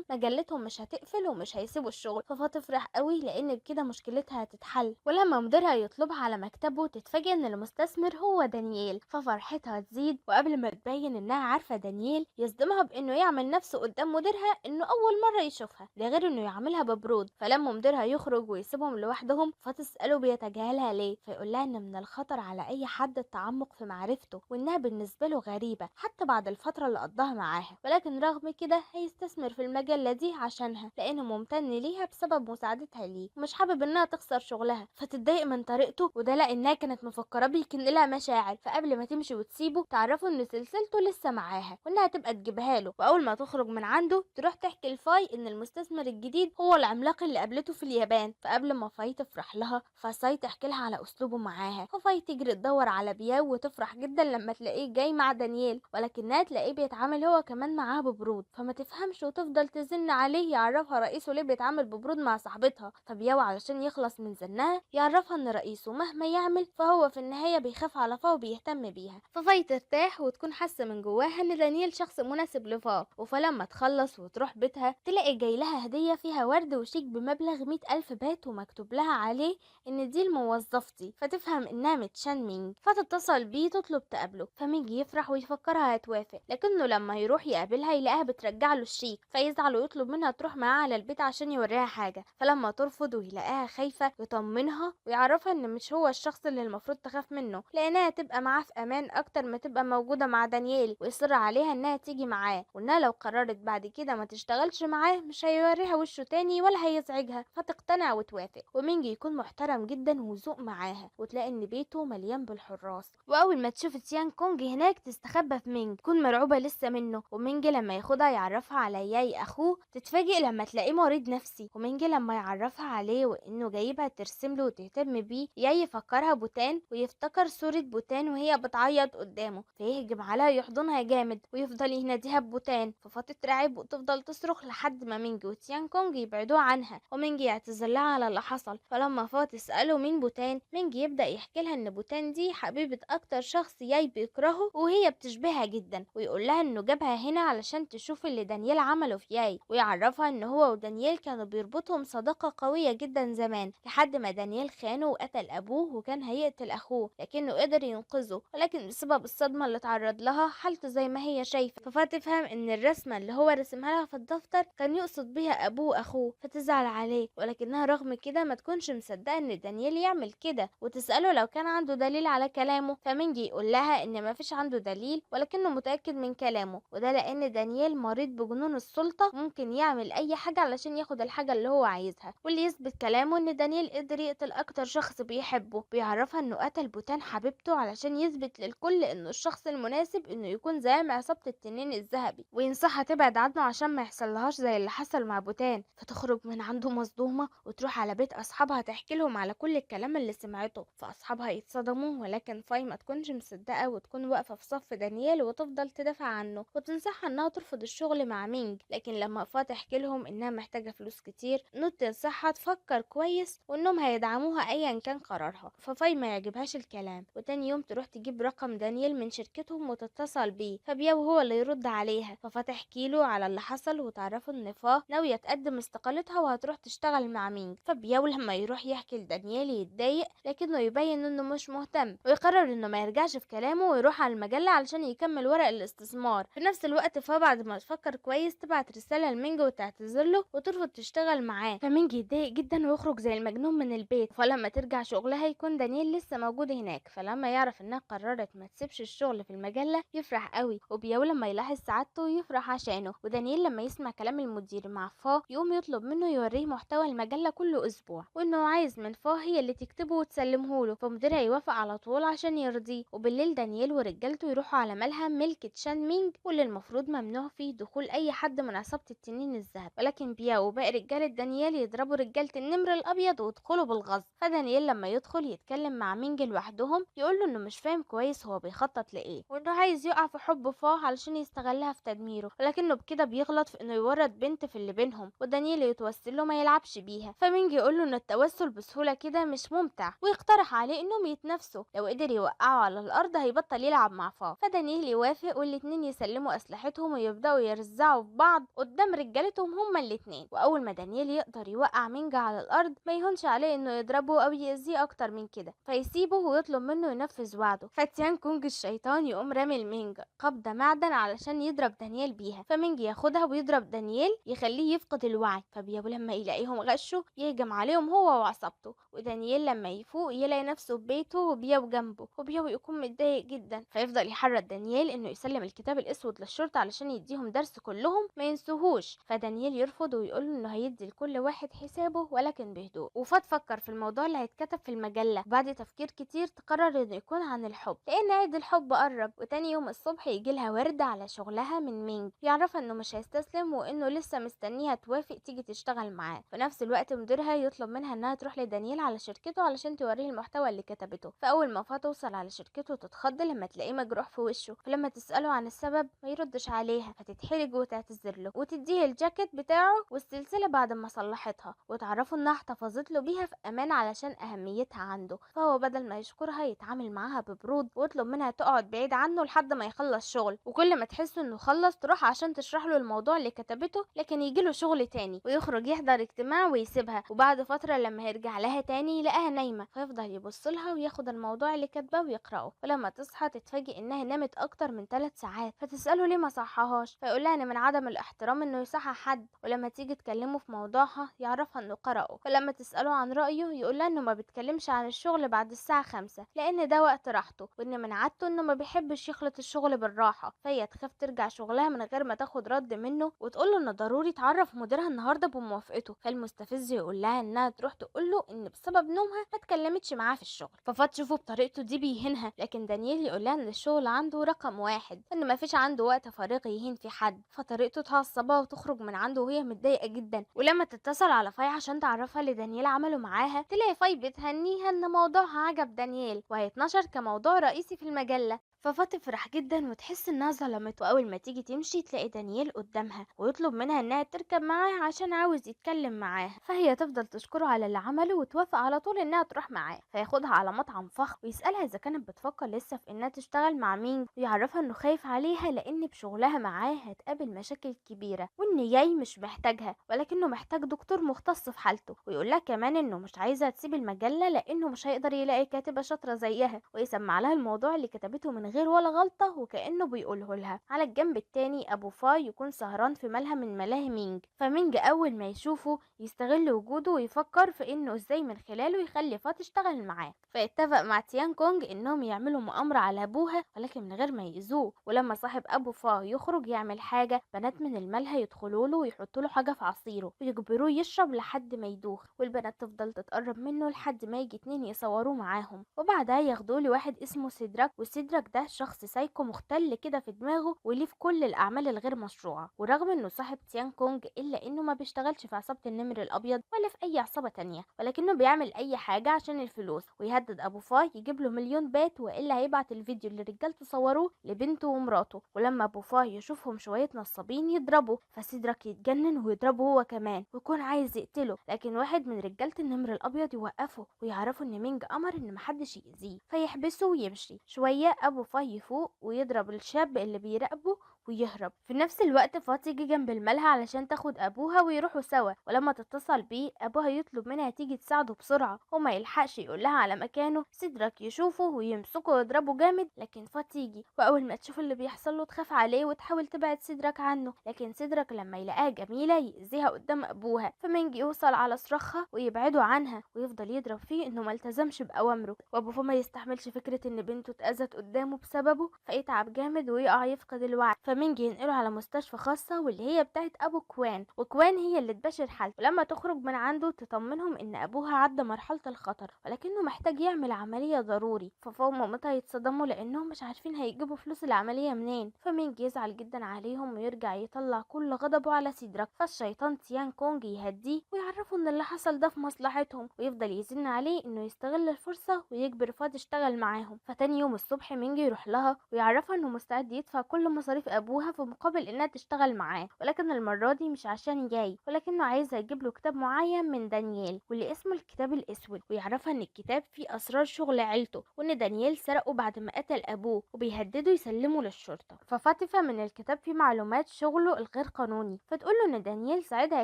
مجلتهم مش هتقفل ومش هيسيبوا الشغل. تفرح قوي لأن بكده مشكلتها هتتحل. ولما مديرها يطلبها على مكتبه تتفاجئ إن المستثمر هو دانييل، ففرحتها تزيد، وقبل ما تبين إنها عارفة دانييل يصدمها بإنه يعمل نفسه قدام مديرها إنه أول مرة يشوفها، ده غير إنه يعملها ببرود. فلما مديرها يخرج ويسيبهم لوحدهم فتسأله بيتجاهلها ليه، فيقول لها إن من الخطر على أي حد التعمق في معرفته، وإنها بالنسبة له غريبة حتى بعد الفترة اللي قضاها معاها، ولكن رغم كده هيستثمر في المجلة دي عشانها لأنه ممتن ليها بسبب مساعدتها ليه، ومش حابب إنها تخسر شغلها. فتتضايق من طريقته، وده لأنها كانت مفكرة بيكن لها مشاعر. فقبل ما تمشي وتسيبه تعرفوا إن سلسلته لسه معاها وإنها تبقى تجيبها له. وأول ما تخرج من عنده تروح تحكي لفاي إن المستثمر الجديد هو العملاق اللي قابلته في اليابان. فقبل ما فاي تفرح لها فساي تحكي لها على أسلوبه معاها، ففاي تجري تدور على بياو وتفرح جدا لما تلاقيه جاي مع دانييل، ولكنها تلاقيه بيتعامل هو كمان معاه ببرود، فما تفهمش وتفضل تزن عليه يعرفها رئيسه ليه بيتعامل ببرود مع صاحبتها. فبياو علشان يخلص من زنها يعرفها ان رئيسه مهما يعمل فهو في النهاية بيخاف على فا وبيهتم بيها. ففاي ترتاح وتكون حاسة من جواها ان دانييل شخص مناسب لفا. فلما تخلص وتروح بيتها تلاقي جاي لها هدية فيها ورد وشيك بمبلغ 100,000 بات ومكتوب لها عليه ان دي الموظفتي، فتفهم انها متشان مينج، فتتصل بيه تطلب تقابله. فمينج يفرح ويفكرها هتوافق، لكنه لما يروح يقابلها يلاقيها بترجع له الشيك، فيزعل ويطلب منها تروح معاه على البيت عشان يوريها حاجة. فلما ترفض ويلاقيها خايفة يطمنها ويعرفها ان مش هو الشخص اللي المفروض تخاف منه، لانها تبقى معاه في امان اكتر ما تبقى موجودة مع دانييل، ويصر عليها انها تيجي معاه، وانها لو قررت بعد كده ما تشتغلش معاه مش هيوريها وشه تاني ولا هيزعجها. فتقتنع وتوافق، ومينج يكون محترم جدا وذوق معاها، وتلاقي ان بيته مليان بالحراس. واول ما تشوف تيان كونج هناك تستخبى في مينج، تكون مرعوبة لسه منه. ومينج لما ياخدها يعرفها على ياي اخوه تتفاجئ لما تلاقيه مريض نفسي. ومينج لما يعرفها عليه وانه جايبها ترسم له وتهتم بيه، ياي يفكرها بوتان ويفتكر صورة بوتان وهي بتعيط قدامه، فيهجم عليها يحضنها جامد ويفضل يناديها ببوتان. فتترعب وتفضل تصرخ لحد ما مينج وتيان كونج يبعدوه عنها، ومينج يعتذر لها على اللي حصل. فلما تسأله مين بوتان، مينج يبدأ يحكي لها ان بوتان دي حبيبة اكتر شخص ياي بيكرهه وهي بتشبهها جدا، ويقول لها انه جابها هنا علشان تشوف اللي دانييل عمله في ياي، ويعرفها ان هو ودانييل كانوا بيربطهم صداقة قوية جدا زمان، لحد ما دانييل خانه وقتل ابوه وكان هيقتل اخوه لكنه قدر ينقذه، ولكن بسبب الصدمة اللي تعرض لها حالته زي ما هي شايفة. فتفهم ان الرسمة اللي هو رسمها لها في الدفتر كان يقصد بيها ابوه واخوه، فتزعل عليه، ولكنها رغم كده ما تكونش مصدقة ان دانييل يعمل كده، وتسأله لو كان عنده دليل على كلامه. فمينجي يقول لها ان ما فيش عنده دليل ولكنه متأكد من كلامه، وده لان دانييل مريض بجنون السلطة ممكن يعمل اي حاجة علشان ياخد الحاجة اللي هو عايزها. واللي يثبت كلامه ان دانييل قدر يقتل اكتر شخص بيحبه، بيعرفها انه قتل بوتان حبيبته علشان يثبت للكل انه الشخص المناسب انه يكون زعيم عصابة التنين الذهبي، وينصحها تبعد عنه عشان ما يحصلهاش زي اللي حصل مع بوتان. فتخرج من عنده مصدومة وتروح على بيت اصحابها تحكي لهم على كل الكلام اللي سمعته. فاصحابها يتصدموا، ولكن فاي ما تكونش مصدقة وتكون واقفة في صف دانييل وتفضل تدافع عنه وتنصحها انها ترفض الشغل مع مينج. لكن لما فا تحكي لهم انها محتاجة فلوس كتير نوت تنصحها تفكر كويس وانهم هيدعموها ايا كان قرارها. ففاي ما يعجبهاش الكلام، وتاني يوم تروح تجيب رقم دانييل من شركته شركتهم وتتصل بيه، فبياو هو اللي يرد عليها. ففا تحكي له على اللي حصل وتعرفوا ان فا ناوية تقدم استقالتها وهتروح تشتغل مع مينج. فبياو لما يروح يحكي لدانيال يتضايق، لكنه يبين انه مش مهتم، ويقرر انه ما يرجعش في كلامه ويروح على المجلة علشان يكمل ورق الاستثمار. في نفس الوقت فا بعد ما تفكر كويس تبعت رسالة لمينج وتعتذر له وترفض تشتغل معاه. فمينج يتضايق جدا ويخرج زي المجنون من البيت. فلما ترجع شغلها يكون دانيال لسه موجود هناك. فلما يعرف انها قررت ما تسيبش الشغل في المجلة يفرح قوي، وبياو لما يلاحظ سعادته يفرح عشانه. ودانيال لما يسمع كلام المدير مع فا يقوم يطلب منه يوريه محتوى المجلة كل اسبوع، وانه عايز من فا هي اللي تكتبه وتسلمه له. فمديرها يوافق على طول عشان يرضيه. وبالليل دانيال ورجالته يروحوا على ملهى ملك تشان مينج، واللي المفروض ممنوع فيه دخول اي حد من عصابة التنين الذهب. ولكن بياو وباقي رجالة دانيال يضربوا رجالة النمر الابيض ويدخلوا بالغصب. فدانيال لما يدخل يتكلم مع مينج لوحدهم يقول له انه مش فاهم كويس هو بيخطط لايه، وانه عايز يقع في حب فا علشان يستغلها في تدميره. ولكنه بكده بيغلط في انه يورط بنت في اللي بينهم، ودانيال يتوسل له ما يلعبش بيها. فمينج يقول له ان التوسل بسهولة كده مش ممتع، ويقترح عليه انهم يتنافسوا، لو قدر يوقعه على الارض هيبطل يلعب مع فا. فدانيال يوافق والاتنين يسلموا اسلحتهم ويبداوا يرزعوا في بعض قدام رجالتهم هما الاتنين. واول ما دانيال يقدر يوقع مينج على الارض ما يهونش عليه انه يضربه او يأذيه اكتر من كده، فيسيبه ويطلب منه ينفذ وعده. فتيان كونج الشيطان يقوم رامي لمينج قبضة معدن علشان يضرب دانيال بيها. فمينج ياخدها ويضرب دانيال يخليه يفقد الوعي. فبيابو لما يلاقيهم غشوا يهجم عليهم هو وعصابته. ودانيال لما يفوق يلاقي نفسه في بيته وبياو جنبه، وبياو يكون متضايق جدا. فيفضل يحرض دانيال انه يسلم الكتاب الاسود للشرطة علشان يديهم درس كلهم ما ينسوهوش. فدانيال يرفض ويقول انه هيدي لكل واحد حسابه ولكن بهدوء. وفا تفكر في الموضوع اللي هيتكتب في المجلة، وبعد تفكير كتير تقرر انه يكون عن الحب، لان عيد الحب قرب. وتاني يوم الصبح يجي لها وردة على شغلها من مينج يعرفها انه مش هيستسلم وانه لسه مستنيها توافق تيجي تشتغل معاه. في نفس الوقت مديرها يطلب منها انها تروح لدانيال على شركته علشان توريه المحتوى اللي كتبته. فاول ما فا توصل على شركته تتخض لما تلاقيه مجروح في وشه. فلما تسأله عن السبب ما يردش عليها، فتتحرج وتعتذر له وتديه الجاكيت بتاعه والسلسلة بعد ما صلحتها، وتعرفوا انها احتفظت له بيها في امان علشان اهميتها عنده. فهو بدل ما يشكرها يتعامل معاها ببرود ويطلب منها تقعد بعيد عنه لحد ما يخلص شغل. وكل ما تحس انه خلص تروح عشان تشرح له الموضوع اللي كتبته، لكن يجيله شغل تاني ويخرج يحضر اجتماع ويسيبها. وبعد فترة لما يرجع لها تاني يلاقيها نايمة، فيفضل يبص لها وياخد الموضوع اللي كاتباه ويقراه. ولما تصحى تتفاجئ انها نامت اكتر من 3 ساعات. فتسأله ليه ما صحهاش، فيقول لها ان من عدم الاحترام انه يصحى حد. ولما تيجي تكلمه في موضوعها يعرفها انه قرأه. فلما تسأله عن رأيه يقول لها انه ما بيتكلمش عن الشغل بعد الساعة 5 لان ده وقت راحته، وان من عادته انه ما بيحبش يخلط الشغل بالراحة. فهي تخاف ترجع شغلها من غير ما تاخد رد منه، وتقول له انه ضروري تعرف مديرها النهارده بموافقته. فالمستفز يقول لها انها تروح تقول له ان بسبب نومها ما اتكلمتش معاه في الشغل. ففا تشوفه بطريقته دي بيهينها، لكن دانيال يقول لها ان الشغل عنده رقم واحد، وان ما فيش عنده وقت فارغ يهين في حد. فطريقته تعصبها وتخرج من عنده وهي متضايقة جدا. ولما تتصل على فاي عشان تعرفها اللي دانيال عمله معاها تلاقي فاي بتهنيها ان موضوعها عجب دانيال وهيتنشر كموضوع رئيسي في المجلة. ففا تفرح جدا وتحس انها ظلمت. واول ما تيجي تمشي تلاقي دانيال قدامها ويطلب منها انها تركب معاه عشان عاوز يتكلم معاها. فهي تفضل تشكره على اللي عمله وتوافق على طول انها تروح معاه. فياخدها على مطعم فخم ويسألها اذا كانت بتفكر لسه في انها تشتغل مع مين، ويعرفها انه خايف عليها لان بشغلها معاه هتقابل مشاكل كبيرة، وان جاي مش محتاجها ولكنه محتاج دكتور مختص في حالته. ويقول لها كمان انه مش عايزة تسيب المجلة لانه مش هيقدر يلاقي كاتبة شاطرة زيها، ويسمع لها الموضوع اللي كتبته من غير ولا غلطة وكأنه بيقوله لها. على الجنب التاني أبو فاي يكون سهران في ملهى من ملاهي مينج. فمينج أول ما يشوفه يستغل وجوده ويفكر في إنه إزاي من خلاله يخلي فا تشتغل معاه. فيتفق مع تيان كونج إنهم يعملوا مؤامرة على أبوها ولكن من غير ما يأذوه. ولما صاحب أبو فا يخرج يعمل حاجة بنات من الملهى يدخلوا له ويحطوا له حاجة في عصيره ويجبروه يشرب لحد ما يدوخ. والبنات تفضل تتقرب منه لحد ما يجي 2 يصوروه معاهم، وبعدها ياخدوه لواحد اسمه سيدراك. وسيدراك ده شخص سايكو مختل كده في دماغه وليه في كل الاعمال الغير مشروعه. ورغم انه صاحب تيان كونج الا انه ما بيشتغلش في عصابه النمر الابيض ولا في اي عصابه تانية، ولكنه بيعمل اي حاجه عشان الفلوس. ويهدد ابو فاي يجيب له 1,000,000 بات والا هيبعت الفيديو اللي رجالته صوروه لبنته ومراته. ولما ابو فاي يشوفهم شويه نصابين يضربوا، فسيدراك يتجنن ويضربه هو كمان ويكون عايز يقتله، لكن واحد من رجاله النمر الابيض يوقفه ويعرفوا ان مينج امر ان محدش يأذيه فيحبسه ويمشي. شويه ابو فاي يفوق ويضرب الشاب اللي بيراقبه ويهرب. في نفس الوقت فا تيجي جنب الملهى علشان تاخد ابوها ويروحوا سوا، ولما تتصل بيه ابوها يطلب منها تيجي تساعده بسرعة وما يلحقش يقولها على مكانه. سيدرك يشوفه ويمسكه ويضربه جامد، لكن فا تيجي واول ما تشوف اللي بيحصل له تخاف عليه وتحاول تبعد سيدرك عنه، لكن سيدرك لما يلاقيها جميلة يأذيها قدام ابوها، فمنج يوصل على صراخها ويبعده عنها ويفضل يضرب فيه انه ملتزمش باوامره. وابو فا ما يستحملش فكرة ان بنته اتأذت قدامه بسببه، فيتعب جامد ويقع يفقد الوعي. فمنج ينقله على مستشفى خاصة واللي هي بتاعت ابو كوان، وكوان هي اللي تباشر حالته، ولما تخرج من عنده تطمنهم ان ابوها عدى مرحلة الخطر ولكنه محتاج يعمل عملية ضروري. ففا ومامتها يتصدموا لانهم مش عارفين هيجيبوا فلوس العملية منين. فمنج يزعل جدا عليهم ويرجع يطلع كل غضبه على سيدرك. فالشيطان تيان كونج يهديه ويعرفه ان اللي حصل ده في مصلحتهم، ويفضل يزن عليه انه يستغل الفرصة ويجبر فا تشتغل معاهم. فتاني يوم الصبح منج يروح لها ويعرفها انه مستعد يدفع كل مصاريف ابوها في مقابل انها تشتغل معاه، ولكن المرة دي مش عشان جاي، ولكنه عايز يجيب له كتاب معين من دانييل واللي اسمه الكتاب الاسود، ويعرفها ان الكتاب فيه اسرار شغل عيلته وان دانييل سرقه بعد ما قتل ابوه وبيهدده يسلمه للشرطة. ففاتفة من الكتاب فيه معلومات شغله الغير قانوني، فتقوله ان دانييل ساعدها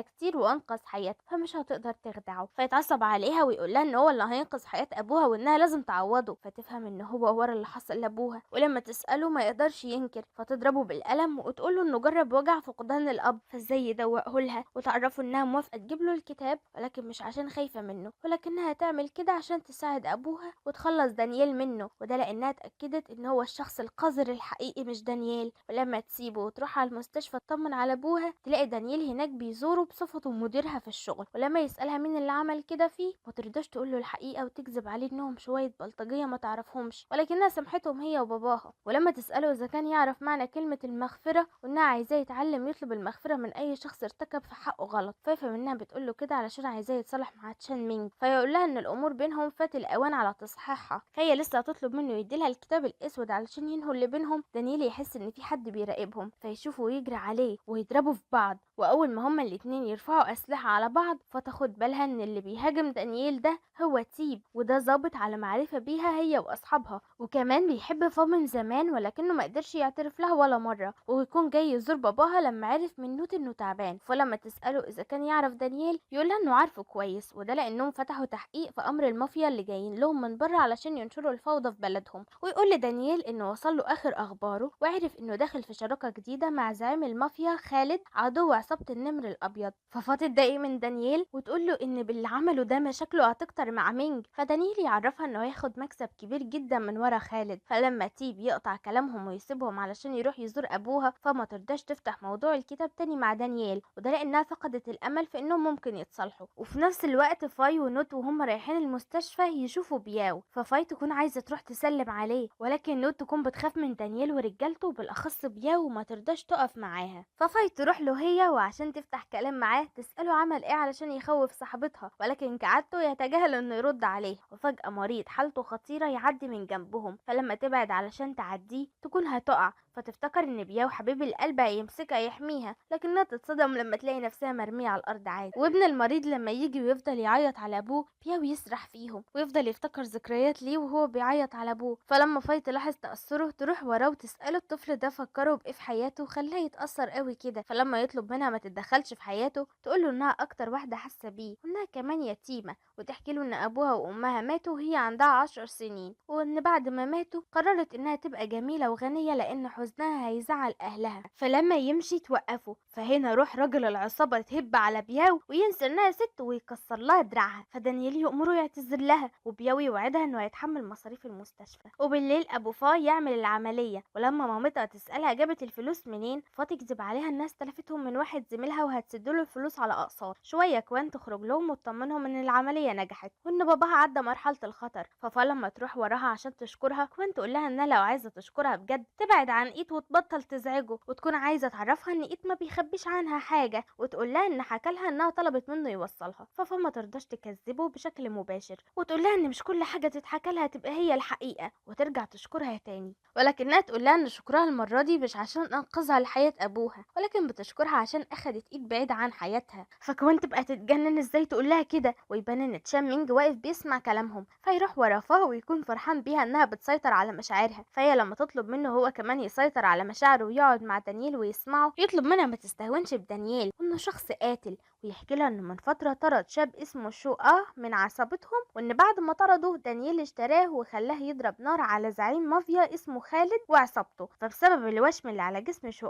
كتير وانقذ حياتها فمش هتقدر تخدعه. فيتعصب عليها ويقول لها ان هو اللي هينقذ حياة ابوها وانها لازم تعوضه. فتفهم ان هو ورا اللي حصل لابوها، ولما تسأله ما يقدرش ينكر، فتضربه بالقلم وتقوله انه جرب وجع فقدان الاب فازاي يدوقه لها، وتعرفه انها موافقة تجيب له الكتاب ولكن مش عشان خايفة منه، ولكنها تعمل كده عشان تساعد ابوها وتخلص دانييل منه، وده لانها اتأكدت ان هو الشخص القذر الحقيقي مش دانييل. ولما تسيبه وتروح على المستشفى تطمن على ابوها تلاقي دانييل هناك بيزوره بصفته مديرها في الشغل، ولما يسألها مين اللي عمل كده فيه ما ترضاش تقول له الحقيقة وتكذب عليه انهم شوية بلطجية ما تعرفهمش، ولكنها سامحتهم هي وباباها. ولما تسأله اذا كان يعرف معنى كلمة المغفرة وانها عايزاه يتعلم يطلب المغفرة من اي شخص ارتكب في حقه غلط، فيفهم انها بتقول له كده علشان عايزاه يتصالح مع تشان مينج، فيقول لها ان الامور بينهم فات الاوان على تصحيحها. فهي لسه هتطلب منه يديلها الكتاب الاسود علشان ينهوا اللي بينهم. دانييل يحس ان في حد بيراقبهم فيشوفه ويجري عليه ويضربوا في بعض، واول ما هما الاتنين يرفعوا اسلحة على بعض فتاخد بالها ان اللي بيهاجم دانييل ده هو تيب، وده ظابط على معرفة بيها هي واصحابها، وكمان بيحب فا من زمان ولكنه ما قدرش يعترف لها ولا مرة، ويكون جاي يزور باباها لما عرف من نوت انه تعبان. فلما تسأله اذا كان يعرف دانييل يقولها انه عارفه كويس، وده لانهم فتحوا تحقيق في امر المافيا اللي جايين لهم من بره علشان ينشروا الفوضى في بلدهم. ويقول لدانييل انه وصل له اخر اخباره وعرف انه داخل في شراكة جديدة مع زعيم المافيا خالد عدو عصابة النمر الابيض. ففا تتضايق من دانييل وتقول له ان باللي عمله ده مشاكله هتكتر مع مينج، فدانييل يعرفها انه هياخد مكسب كبير جدا من ورا خالد. فلما تيب يقطع كلامهم ويسيبهم علشان يروح يزور ابوها فما ترضاش تفتح موضوع الكتاب تاني مع دانييل، وده لانها فقدت الامل في انهم ممكن يتصالحوا. وفي نفس الوقت فاي ونوت وهم رايحين المستشفى يشوفوا بياو، ففاي تكون عايزه تروح تسلم عليه ولكن نوت تكون بتخاف من دانييل ورجالته بالاخص بياو وما ترضاش تقف معاها. ففاي تروح له هي وعشان تفتح كلام معاه تساله عمل ايه علشان يخوف صاحبتها، ولكن كعادته يتجاهل انه يرد عليه. وفجاه مريض حالته خطيره يعدي من جنبهم، فلما تبعد علشان تعديه تكون هتقع، فتفتكر ان بياو حبيب القلب هيمسكها يحميها، لكنها تتصدم لما تلاقي نفسها مرميه على الارض عادي. وابن المريض لما يجي ويفضل يعيط على ابوه بياو يسرح فيهم ويفضل يفتكر ذكريات ليه وهو بيعيط على ابوه. فلما فاي تلاحظ تاثره تروح وراه وتساله الطفل ده فكره بايه في حياته وخلاه يتاثر قوي كده. فلما يطلب منها ما تتدخلش في حياته تقوله انها اكتر واحده حاسه بيه وانها كمان يتيمه، وتحكي له ان ابوها وامها ماتوا وهي عندها 10 سنين، وان بعد ما ماتوا قررت انها تبقى جميله وغنيه لان حزنها هيزعل اهلها. فلما يمشي توقفه، فهنا روح راجل العصابه تهب على بياو وينسى انها ست ويكسر لها دراعها. فدانييل يأمره يعتذر لها وبياو يوعدها انه هيتحمل مصاريف المستشفى. وبالليل ابو فا يعمل العمليه، ولما مامتها تسالها جابت الفلوس منين فا تكذب عليها الناس تلفتهم من واحد زميلها وهتسدله الفلوس على اقساط. شويه كوان تخرج لهم وتطمنهم ان العمليه نجحت وان باباها عدى مرحله الخطر. ففا لما تروح وراها عشان تشكرها كوان تقول لها انها لو عايزه تشكرها بجد تبعد عن إيت وتبطل تزعجه، وتكون عايزة تعرفها إن إيت ما بيخبيش عنها حاجة، وتقول لها إن حكالها إنها طلبت منه يوصلها. فافا ما ترضاش تكذبه بشكل مباشر، وتقول لها إن مش كل حاجة تتحكى لها تبقى هي الحقيقة، وترجع تشكرها تاني. ولكنها تقول لها إن شكرها المرة دي مش عشان أنقذها لحياة أبوها، ولكن بتشكرها عشان أخدت إيد بعيدة عن حياتها. فكمان تبقى تتجنن إزاي تقول لها كده، ويبان إن تشام مينج واقف بيسمع كلامهم، فيروح ورا فا ويكون فرحان بيها إنها بتسيطر على مشاعرها. فهي لما تطلب منه هو كمان يسيطر على مشاعره ويقعد مع دانيال ويسمعه، يطلب منها ما تستهونش بدانيال وإنه شخص قاتل، ويحكي لها إنه من فترة طرد شاب اسمه شو من عصابتهم، وإن بعد ما طرده دانيال اشتراه وخلاه يضرب نار على زعيم مافيا اسمه خالد وعصابته. فبسبب الوشم اللي على جسم شو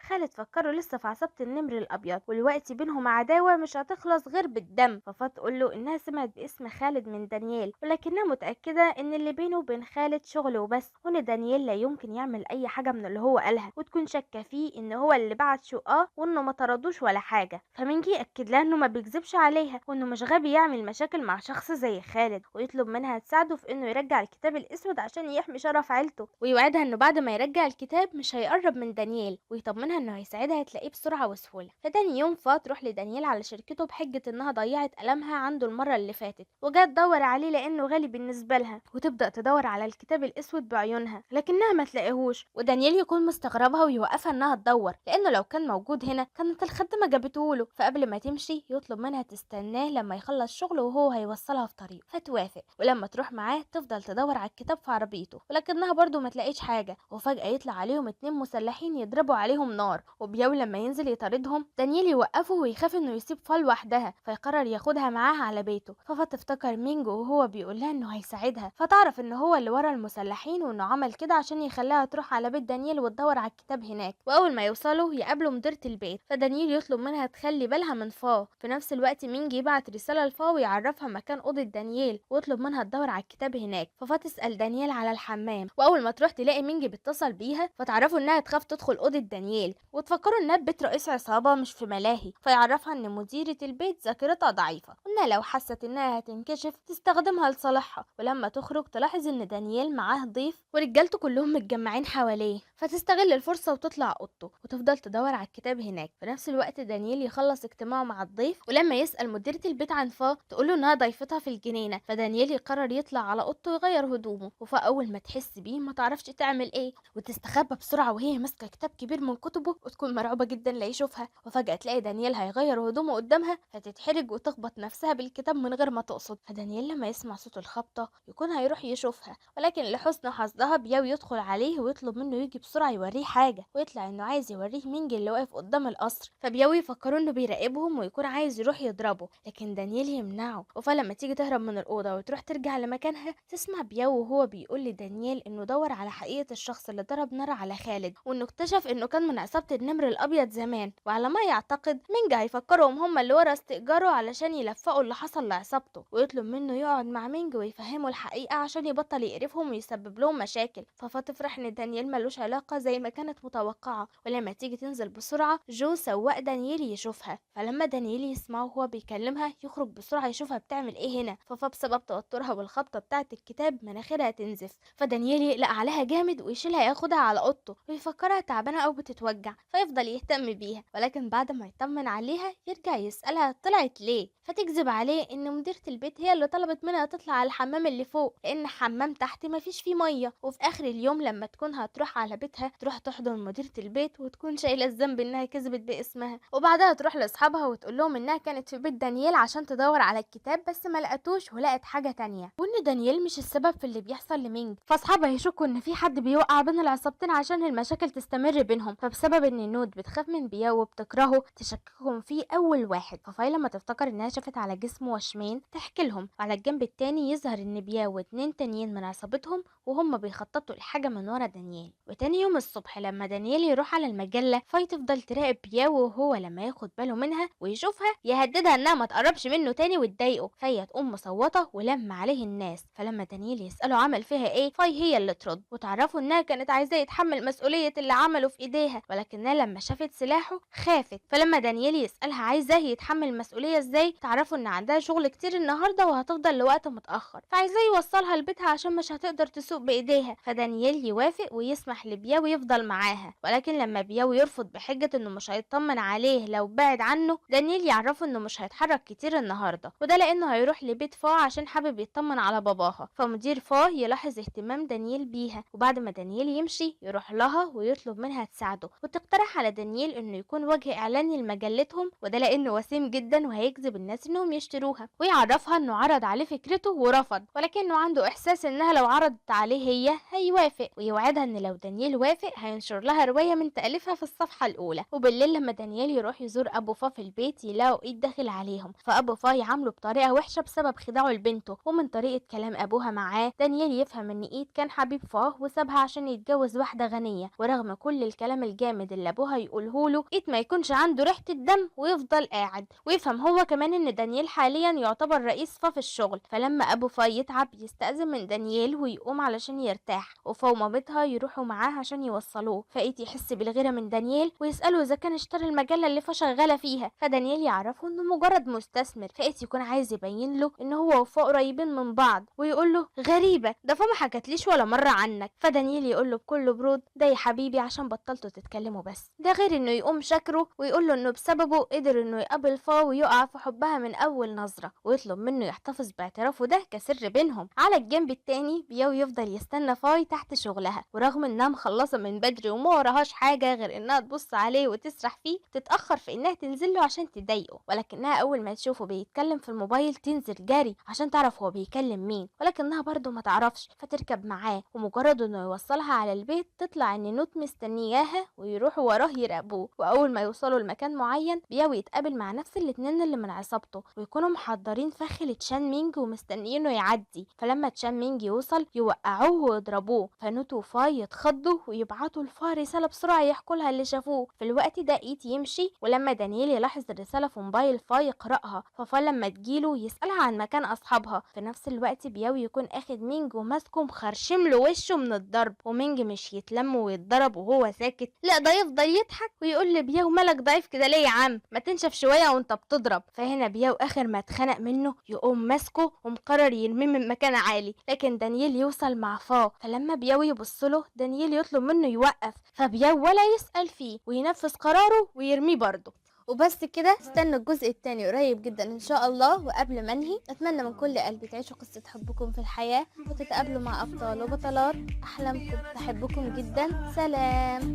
خالد فكره لسه في عصابة النمر الأبيض، والوقت بينهم عداوة مش هتخلص غير بالدم. ففا تقول له إنها سمعت باسم خالد من دانيال، ولكنها متأكدة إن اللي بينه وبين خالد شغل وبس، وإن دانيال لا يمكن يعمل أي حاجة من اللي هو قالها، وتكون شاكة فيه إن هو اللي بعت شو وإنه ما طردوش ولا حاجة. فمنجي يأكد لها إنه ما بيكذبش عليها، وإنه مش غبي يعمل مشاكل مع شخص زي خالد، ويطلب منها تساعده في إنه يرجع الكتاب الأسود عشان يحمي شرف عيلته، ويوعدها إنه بعد ما يرجع الكتاب مش هيقرب من دانيال، ويطمنها إنه هيساعدها تلاقيه بسرعة وسهولة. فتاني يوم فا تروح لدانيال على شركته بحجة إنها ضيعت قلمها عنده المرة اللي فاتت، وجات تدور عليه لأنه غالي بالنسبة لها، وتبدأ تدور على الكتاب الأسود بعيونها لكنها ما تلاقيهوش. ودانيال يكون مستغربها ويوقفها إنها تدور، لأنه لو كان موجود هنا كانت الخدامة جابته له. فقبل ما تمشي يطلب منها تستناه لما يخلص شغله وهو هيوصلها في طريقه، فتوافق. ولما تروح معاه تفضل تدور على الكتاب في عربيته، ولكنها برضو ما تلاقيش حاجة. وفجأة يطلع عليهم 2 مسلحين يضربوا عليهم نار، وبيو لما ينزل يطاردهم دانيال يوقفه ويخاف انه يسيب فا لوحدها، فيقرر ياخدها معاه على بيته. ففا تفتكر مينجو وهو بيقول لها انه هيساعدها، فتعرف ان هو اللي ورا المسلحين، وانه عمل كده عشان يخليها تروح على بيت دانيال وتدور على الكتاب هناك. واول ما يوصلوا يقابلوا مديرة البيت، فدانيال يطلب منها تخلي بالها من فا. في نفس الوقت مينجي يبعت رسالة لفا ويعرفها مكان أوضة دانيال، ويطلب منها تدور على الكتاب هناك. ففا تسأل دانيال على الحمام، واول ما تروح تلاقي مينجي بيتصل بيها، فتعرفوا انها تخاف تدخل أوضة دانيال، وتفكروا انها بيت رئيس عصابة مش في ملاهي. فيعرفها ان مديرة البيت ذاكرتها ضعيفة، وانها لو حست انها هتنكشف تستخدمها لصالحها. ولما تخرج تلاحظ ان دانيال معاه ضيف ورجالته كلهم متجمعين حواليه، فتستغل الفرصة وتطلع اوضته وتفضل تدور على الكتاب هناك. في نفس الوقت دانيال يخلص اجتماعه مع الضيف، ولما يسأل مديرة البيت عن فا تقوله انها ضيفتها في الجنينة. فدانيال يقرر يطلع على اوضته ويغير هدومه، وفا اول ما تحس بيه ما تعرفش تعمل ايه، وتستخبى بسرعة وهي ماسكة كتاب كبير من كتبه، وتكون مرعوبة جدا لا يشوفها. وفجأة تلاقي دانيال هيغير هدومه قدامها، فتتحرج وتخبط نفسها بالكتاب من غير ما تقصد. فدانيال لما يسمع صوت الخبطة يكون هيروح يشوفها، ولكن لحسن حظها بياو يدخل عليه ويطلب منه يجي بسرعة يوريه حاجة، ويطلع انه عايز يوريه مينجي اللي واقف قدام القصر. فبياو يفكروا انه بيراقبهم ويكون عايز يروح يضربه، لكن دانيال يمنعه. وفلما تيجي تهرب من الأوضة وتروح ترجع لمكانها تسمع بياو وهو بيقول لدانيال انه دور على حقيقة الشخص اللي ضرب نار على خالد، وانه اكتشف انه كان من عصابة النمر الابيض زمان. وعلى ما يعتقد مينجا هيفكرهم هم اللي ورا استئجاره علشان يلفقوا اللي حصل لعصابته، ويطلب منه يقعد مع مينج ويفهمه الحقيقة عشان يبطل يقرفهم ويسبب لهم مشاكل. ففا تفرح ان دانيال ملوش علاقة زي ما كانت متوقعة. ولما تيجي تنزل بسرعة جو سواق دانيال يشوفها، فلما دانيال يسمعه وهو بيكلمها يخرج بسرعة يشوفها بتعمل ايه هنا. ففا بسبب توترها والخبطة بتاعة الكتاب مناخيرها تنزف، فدانيال يقلق عليها جامد ويشيلها ياخدها على اوضته ويفكرها تعبانة او بتتوجع، فيفضل يهتم بيها. ولكن بعد ما يطمن عليها يرجع يسألها طلعت ليه، فتكذب عليه ان مديرة البيت هي اللي طلبت منها تطلع على الحمام اللي فوق لان حمام تحت مفيش فيه مية. وفي اخر اليوم لما تكون هتروح على بيتها تروح تحضن مديرة البيت وتكون شايلة الذنب انها كذبت باسمها، وبعدها تروح لاصحابها وتقول لهم انها كانت في بيت دانيال عشان تدور على الكتاب بس ما لقتوش ولقت حاجة تانية، وان دانيال مش السبب في اللي بيحصل لمينج. فاصحابها يشكوا ان في حد بيوقع بين العصابتين عشان المشاكل تستمر بينهم. فبسبب ان نود بتخاف من بياو وبتكرهه تشككهم فيه اول واحد. ففاي لما تفتكر انها شافت على جسمه وشمين تحكي لهم، وعلى الجنب التاني يظهر ان بياو و2 تانيين من عصابتهم وهم بيخططوا لحاجة من ورا دانيال. وتاني يوم الصبح لما دانيال يروح على المجلة فاي تفضل تراقب بياو وهو لما ياخد باله منها ويشوفها يهددها انها ما تقربش منه تاني وتضايقه، فهي تقوم مصوته ولم عليه الناس. فلما دانيال يسأله عمل فيها ايه، فاي هي اللي ترد وتعرفه انها كانت عايزاه يتحمل مسؤولية اللي عمله في ايديها، ولكنها لما شافت سلاحه خافت. فلما دانيال يسألها عايزاه يتحمل المسؤولية ازاي، تعرفه ان عندها شغل كتير النهارده وهتفضل لوقت متأخر، فعايزاه يوصلها لبيتها عشان مش هتقدر تسوق بايديها. فدانيال يوافق ويسمح لبياو يفضل معاها، ولكن لما بياو يرفض بحجة انه مش هيطمن عليه لو بعد عنه، دانيال يعرفه انه مش هيتحرك كتير النهارده، وده لانه هيروح لبيت فا عشان حابب يطمن على باباها. فمدير فا يلاحظ اهتمام دانيال بيها، وبعد ما دانيال يمشي يروح لها ويطلب منها تساعده، وتقترح على دانيال انه يكون وجه اعلاني لمجلتهم، وده لانه وسيم جدا وهيجذب الناس انهم يشتروها. ويعرفها انه عرض عليه فكرته ورفض، ولكنه عنده احساس انها لو عرضت عليه هي هيوافق، ويوعدها ان لو دانيال وافق هينشر لها رواية من تأليفها في الصفحة الاولى. وبالليل لما دانيال يروح يزور ابو فا في البيت يلاقوا ايد داخل عليهم، فابو فا يعامله بطريقة وحشة بسبب خداعه لبنته. ومن طريقة كلام ابوها معاه دانيال يفهم ان ايد كان حبيب فا وسابها عشان يتجوز واحدة غنية، ورغم كل الكلام الجامد اللي ابوها يقوله له ايد ما يكونش عنده ريحة الدم ويفضل قاعد. ويفهم هو كمان ان دانيال حاليا يعتبر رئيس فا في الشغل. فلما ابو فا يتعب يستأذن من دانيال ويقوم علشان يرتاح، وفا ومامتها يروحوا معاه عشان يوصلوه. فايت يحس بالغيرة من دانيال ويسأله اذا كان اشترى المجلة اللي فا شغالة فيها، فدانيال يعرفه انه مجرد مستثمر. فايت يكون عايز يبين له ان هو وفا قريبين من بعض، ويقول له غريبة ده فا ما حكتليش ولا مرة عنك. فدانيال يقول له بكل برود ده يا حبيبي عشان بطلتوا تتكلموا بس، ده غير انه يقوم شكره ويقول له انه بسببه قدر انه يقابل فا ويقع في حبها من اول نظرة، ويطلب منه يحتفظ باعترافه ده كسر بينهم. على الجنب التاني بياو يفضل يستنى فاي تحت شغلها، ورغم انها مخلصة من بدري وما وراهاش حاجة غير انها تبص عليه وتسرح فيه، تتأخر في انها تنزل له عشان تضايقه. ولكنها اول ما تشوفه بيتكلم في الموبايل تنزل جري عشان تعرف هو بيكلم مين، ولكنها برضه ما تعرفش، فتركب معاه. ومجرد انه يوصلها على البيت تطلع ان نوت مستنياها ويروحوا وراه يراقبوه. واول ما يوصلوا لمكان معين بياو يتقابل مع نفس الاتنين اللي من عصابته، ويكونوا محضرين فخ لتشان مينج ومستنيينه يعدي. فلما تشان مينج يوصل يوقعوه ويضربوه، فنوت وفاي يتخضوا ويبعتوا لفا رسالة بسرعة يحكوا لها اللي شافوه. في الوقت ده ايت يمشي، ولما دانيال يلاحظ الرسالة في موبايل فا يقرأها، ففا لما تجيله يسألها عن مكان اصحابها. في نفس الوقت بياو يكون اخد مينج وماسكه مخرشم له وشه من الضرب، ومينج مش يتلم ويتضرب وهو ساكت، لا ده يفضل يضحك ويقول لبياو مالك ضعيف كده ليه يا عم، ما تنشف شويه وانت بتضرب. فهنا بياو اخر ما اتخنق منه يقوم ماسكه ومقرر يرميه من مكان عالي، لكن دانيال يوصل مع فا. فلما بياو يبص له دانيال يطلب منه يوقف، فبياو ولا يسأل فيه وينفذ قراره ويرميه برضه. وبس كده، استنوا الجزء التاني قريب جدا ان شاء الله. وقبل ما انهي اتمنى من كل قلبي تعيشوا قصة حبكم في الحياة وتتقابلوا مع ابطال وبطلات احلامكم. بحبكم جدا، سلام.